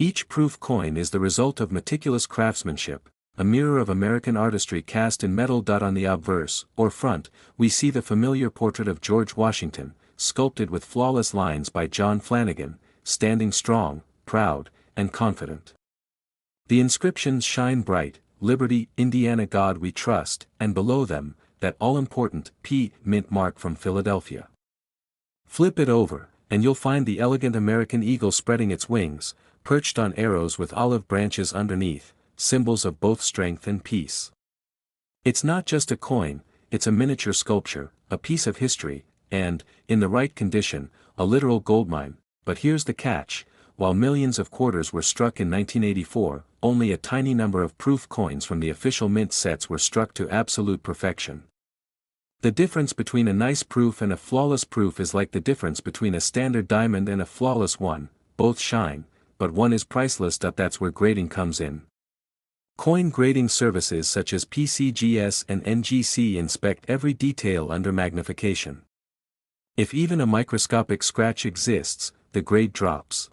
Each proof coin is the result of meticulous craftsmanship, a mirror of American artistry cast in metal. On the obverse, or front, we see the familiar portrait of George Washington, sculpted with flawless lines by John Flanagan, standing strong, proud, and confident. The inscriptions shine bright, Liberty, Indiana, God we trust, and below them, that all-important P Mint mark from Philadelphia. Flip it over, and you'll find the elegant American eagle spreading its wings, perched on arrows with olive branches underneath, symbols of both strength and peace. It's not just a coin, it's a miniature sculpture, a piece of history, and, in the right condition, a literal goldmine. But here's the catch: while millions of quarters were struck in 1984, only a tiny number of proof coins from the official mint sets were struck to absolute perfection. The difference between a nice proof and a flawless proof is like the difference between a standard diamond and a flawless one. Both shine, but one is priceless. That's where grading comes in. Coin grading services such as PCGS and NGC inspect every detail under magnification. If even a microscopic scratch exists, the grade drops.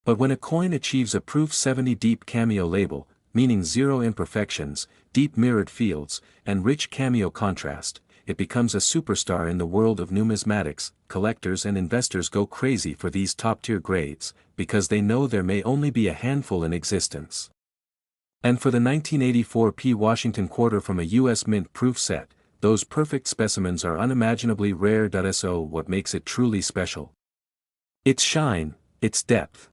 But when a coin achieves a Proof 70 deep cameo label, meaning zero imperfections, deep mirrored fields, and rich cameo contrast, it becomes a superstar in the world of numismatics. Collectors and investors go crazy for these top-tier grades, because they know there may only be a handful in existence. And for the 1984 Washington quarter from a US Mint proof set, those perfect specimens are unimaginably rare. So what makes it truly special? Its shine, its depth.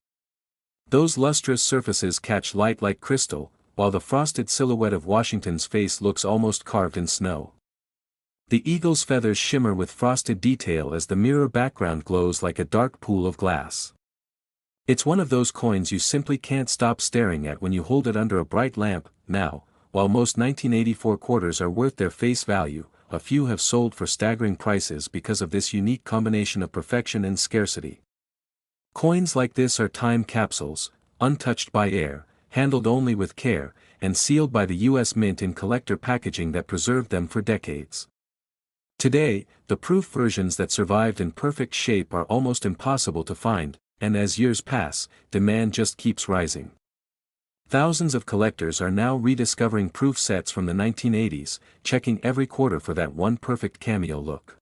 Those lustrous surfaces catch light like crystal, while the frosted silhouette of Washington's face looks almost carved in snow. The eagle's feathers shimmer with frosted detail as the mirror background glows like a dark pool of glass. It's one of those coins you simply can't stop staring at when you hold it under a bright lamp. Now, while most 1984 quarters are worth their face value, a few have sold for staggering prices because of this unique combination of perfection and scarcity. Coins like this are time capsules, untouched by air, handled only with care, and sealed by the US Mint in collector packaging that preserved them for decades. Today, the proof versions that survived in perfect shape are almost impossible to find, and as years pass, demand just keeps rising. Thousands of collectors are now rediscovering proof sets from the 1980s, checking every quarter for that one perfect cameo look.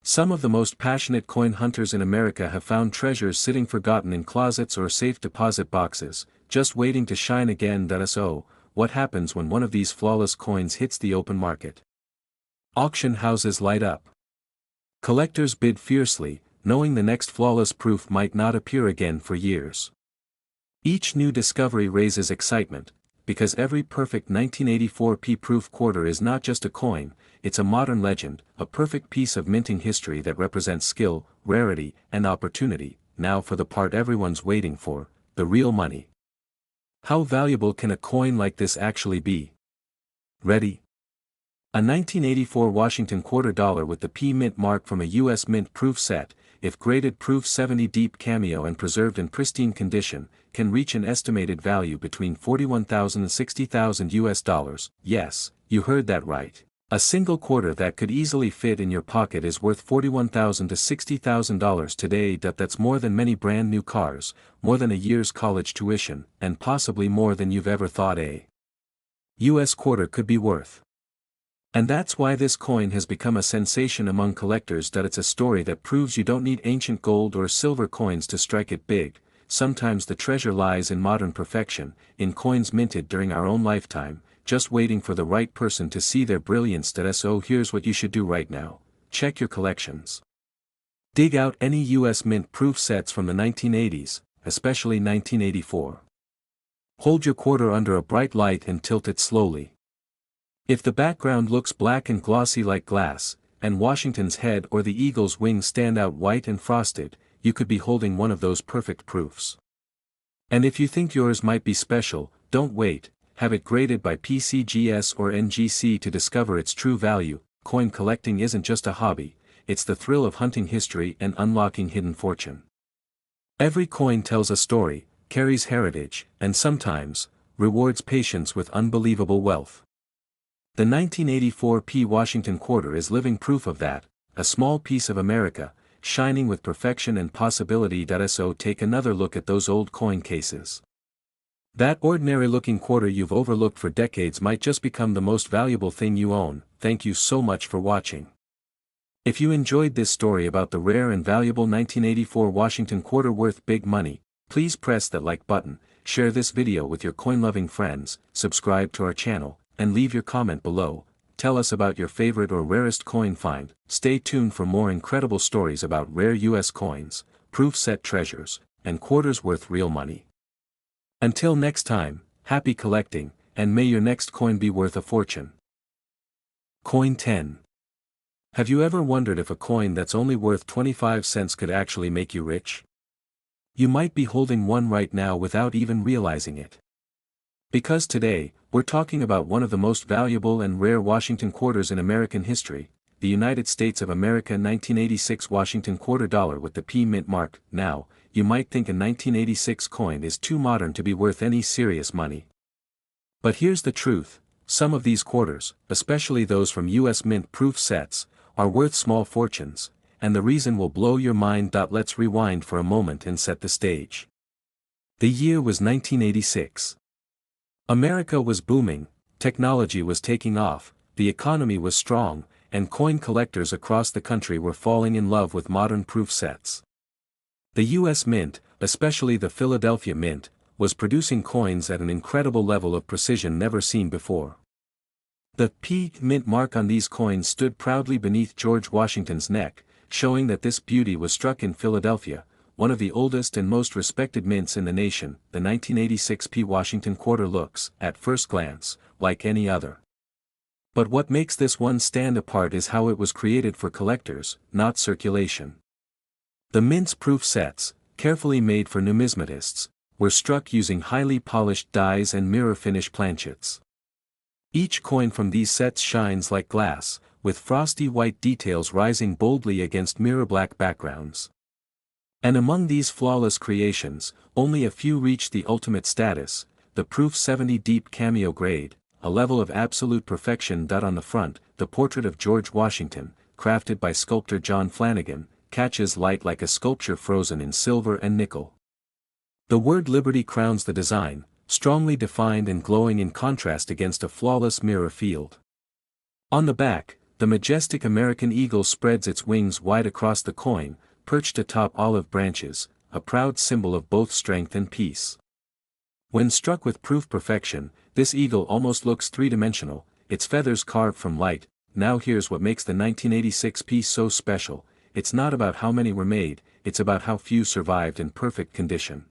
Some of the most passionate coin hunters in America have found treasures sitting forgotten in closets or safe deposit boxes, just waiting to shine again. So, what happens when one of these flawless coins hits the open market? Auction houses light up. Collectors bid fiercely, knowing the next flawless proof might not appear again for years. Each new discovery raises excitement, because every perfect 1984 proof quarter is not just a coin, it's a modern legend, a perfect piece of minting history that represents skill, rarity, and opportunity. now for the part everyone's waiting for, the real money. How valuable can a coin like this actually be? Ready? A 1984 Washington quarter dollar with the P mint mark from a U.S. mint proof set, if graded proof 70 deep cameo and preserved in pristine condition, can reach an estimated value between $41,000 and $60,000 US dollars. Yes, you heard that right. A single quarter that could easily fit in your pocket is worth $41,000 to $60,000 today. That's more than many brand new cars, more than a year's college tuition, and possibly more than you've ever thought a U.S. quarter could be worth. And that's why this coin has become a sensation among collectors. It's a story that proves you don't need ancient gold or silver coins to strike it big. Sometimes the treasure lies in modern perfection, in coins minted during our own lifetime, just waiting for the right person to see their brilliance. So here's what you should do right now. Check your collections. Dig out any U.S. mint proof sets from the 1980s, especially 1984. Hold your quarter under a bright light and tilt it slowly. If the background looks black and glossy like glass, and Washington's head or the eagle's wings stand out white and frosted, you could be holding one of those perfect proofs. And if you think yours might be special, don't wait, have it graded by PCGS or NGC to discover its true value. Coin collecting isn't just a hobby, it's the thrill of hunting history and unlocking hidden fortune. Every coin tells a story, carries heritage, and sometimes, rewards patience with unbelievable wealth. The 1984 P Washington quarter is living proof of that, a small piece of America, shining with perfection and possibility. So take another look at those old coin cases. That ordinary-looking quarter you've overlooked for decades might just become the most valuable thing you own. Thank you so much for watching. If you enjoyed this story about the rare and valuable 1984 Washington quarter worth big money, please press that like button, share this video with your coin-loving friends, subscribe to our channel, and leave your comment below. Tell us about your favorite or rarest coin find. Stay tuned for more incredible stories about rare U.S. coins, proof set treasures, and quarters worth real money. Until next time, happy collecting, and may your next coin be worth a fortune. Coin 10. Have you ever wondered if a coin that's only worth 25 cents could actually make you rich? You might be holding one right now without even realizing it. Because today, we're talking about one of the most valuable and rare Washington quarters in American history, the United States of America 1986 Washington quarter dollar with the P mint mark. Now, you might think a 1986 coin is too modern to be worth any serious money. But here's the truth, some of these quarters, especially those from U.S. mint proof sets, are worth small fortunes, and the reason will blow your mind. Let's rewind for a moment and set the stage. The year was 1986. America was booming, technology was taking off, the economy was strong, and coin collectors across the country were falling in love with modern proof sets. The U.S. Mint, especially the Philadelphia Mint, was producing coins at an incredible level of precision never seen before. The P mint mark on these coins stood proudly beneath George Washington's neck, showing that this beauty was struck in Philadelphia, one of the oldest and most respected mints in the nation. The 1986 P Washington quarter looks, at first glance, like any other. But what makes this one stand apart is how it was created for collectors, not circulation. The mint's proof sets, carefully made for numismatists, were struck using highly polished dies and mirror finish planchets. Each coin from these sets shines like glass, with frosty white details rising boldly against mirror black backgrounds. And among these flawless creations, only a few reached the ultimate status, the proof 70 deep cameo grade, a level of absolute perfection. On the front, the portrait of George Washington, crafted by sculptor John Flanagan, catches light like a sculpture frozen in silver and nickel. The word Liberty crowns the design, strongly defined and glowing in contrast against a flawless mirror field. On the back, the majestic American eagle spreads its wings wide across the coin, perched atop olive branches, a proud symbol of both strength and peace. When struck with proof perfection, this eagle almost looks three-dimensional, its feathers carved from light. Now here's what makes the 1986 piece so special, it's not about how many were made, it's about how few survived in perfect condition.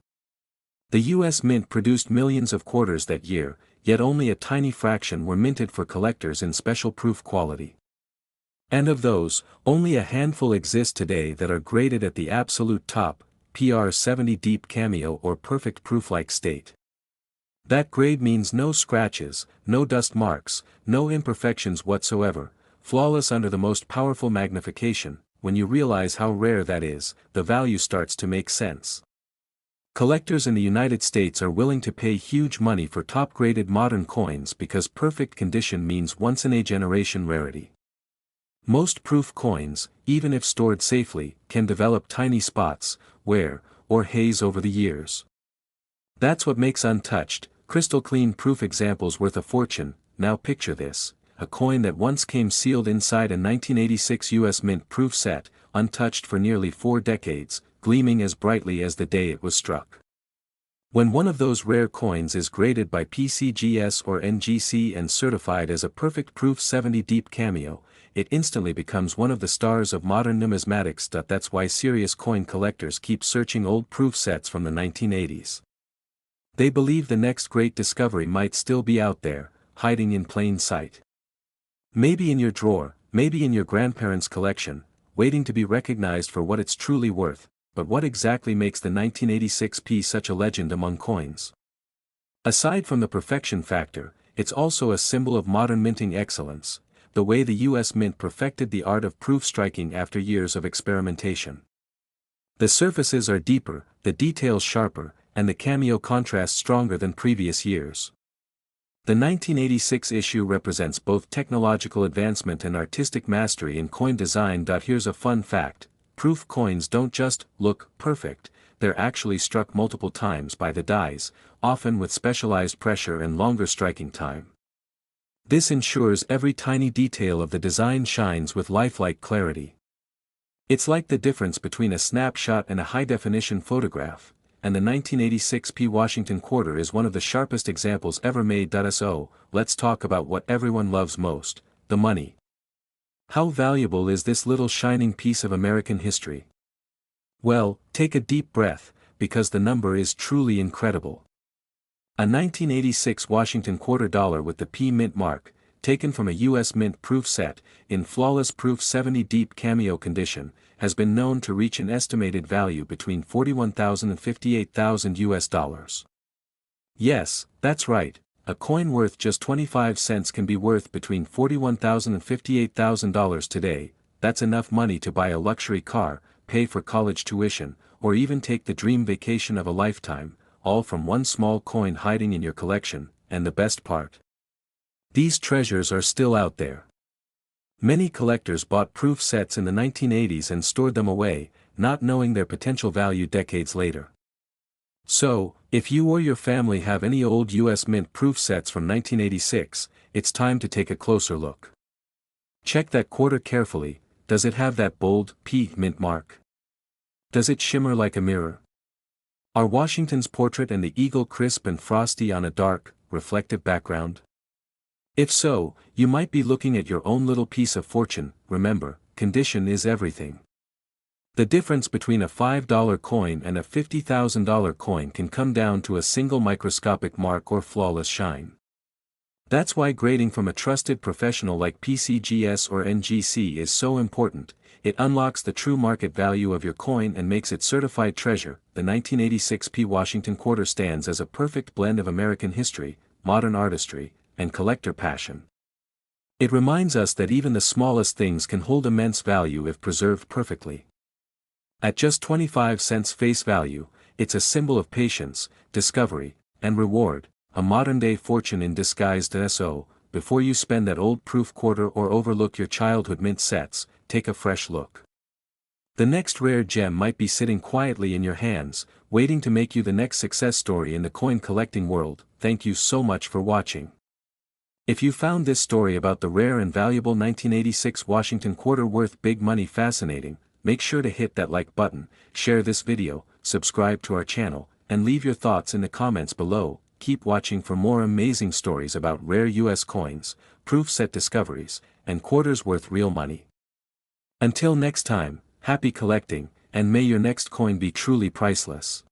The U.S. Mint produced millions of quarters that year, yet only a tiny fraction were minted for collectors in special proof quality. And of those, only a handful exist today that are graded at the absolute top, PR70 Deep Cameo or Perfect Proof-like state. That grade means no scratches, no dust marks, no imperfections whatsoever, flawless under the most powerful magnification. When you realize how rare that is, the value starts to make sense. Collectors in the United States are willing to pay huge money for top-graded modern coins because perfect condition means once-in-a-generation rarity. Most proof coins, even if stored safely, can develop tiny spots, wear, or haze over the years. That's what makes untouched, crystal-clean proof examples worth a fortune. Now picture this: a coin that once came sealed inside a 1986 US Mint proof set, untouched for nearly 4 decades, gleaming as brightly as the day it was struck. When one of those rare coins is graded by PCGS or NGC and certified as a perfect proof 70 Deep Cameo, it instantly becomes one of the stars of modern numismatics. That's why serious coin collectors keep searching old proof sets from the 1980s. They believe the next great discovery might still be out there, hiding in plain sight. Maybe in your drawer, maybe in your grandparents' collection, waiting to be recognized for what it's truly worth. But what exactly makes the 1986 piece such a legend among coins? Aside from the perfection factor, it's also a symbol of modern minting excellence, the way the US Mint perfected the art of proof striking after years of experimentation. The surfaces are deeper, the details sharper, and the cameo contrast stronger than previous years. The 1986 issue represents both technological advancement and artistic mastery in coin design. Here's a fun fact: proof coins don't just look perfect, they're actually struck multiple times by the dies, often with specialized pressure and longer striking time. This ensures every tiny detail of the design shines with lifelike clarity. It's like the difference between a snapshot and a high-definition photograph, and the 1986 P Washington quarter is one of the sharpest examples ever made. So, let's talk about what everyone loves most: the money. How valuable is this little shining piece of American history? Well, take a deep breath, because the number is truly incredible. A 1986 Washington quarter dollar with the P Mint mark, taken from a US Mint proof set, in flawless proof 70 Deep Cameo condition, has been known to reach an estimated value between $41,000 and $58,000 US. Yes, that's right. A coin worth just 25 cents can be worth between $41,000 and $58,000 today. That's enough money to buy a luxury car, pay for college tuition, or even take the dream vacation of a lifetime, all from one small coin hiding in your collection. And the best part: these treasures are still out there. Many collectors bought proof sets in the 1980s and stored them away, not knowing their potential value decades later. So, if you or your family have any old US Mint proof sets from 1986, it's time to take a closer look. Check that quarter carefully. Does it have that bold P Mint mark? Does it shimmer like a mirror? Are Washington's portrait and the eagle crisp and frosty on a dark, reflective background? If so, you might be looking at your own little piece of fortune. Remember, condition is everything. The difference between a $5 coin and a $50,000 coin can come down to a single microscopic mark or flawless shine. That's why grading from a trusted professional like PCGS or NGC is so important. It unlocks the true market value of your coin and makes it certified treasure. The 1986 P Washington quarter stands as a perfect blend of American history, modern artistry, and collector passion. It reminds us that even the smallest things can hold immense value if preserved perfectly. At just 25 cents face value, it's a symbol of patience, discovery, and reward, a modern-day fortune in disguise. So, before you spend that old proof quarter or overlook your childhood mint sets, take a fresh look. The next rare gem might be sitting quietly in your hands, waiting to make you the next success story in the coin collecting world. Thank you so much for watching. If you found this story about the rare and valuable 1986 Washington quarter worth big money fascinating, make sure to hit that like button, share this video, subscribe to our channel, and leave your thoughts in the comments below. Keep watching for more amazing stories about rare US coins, proof set discoveries, and quarters worth real money. Until next time, happy collecting, and may your next coin be truly priceless.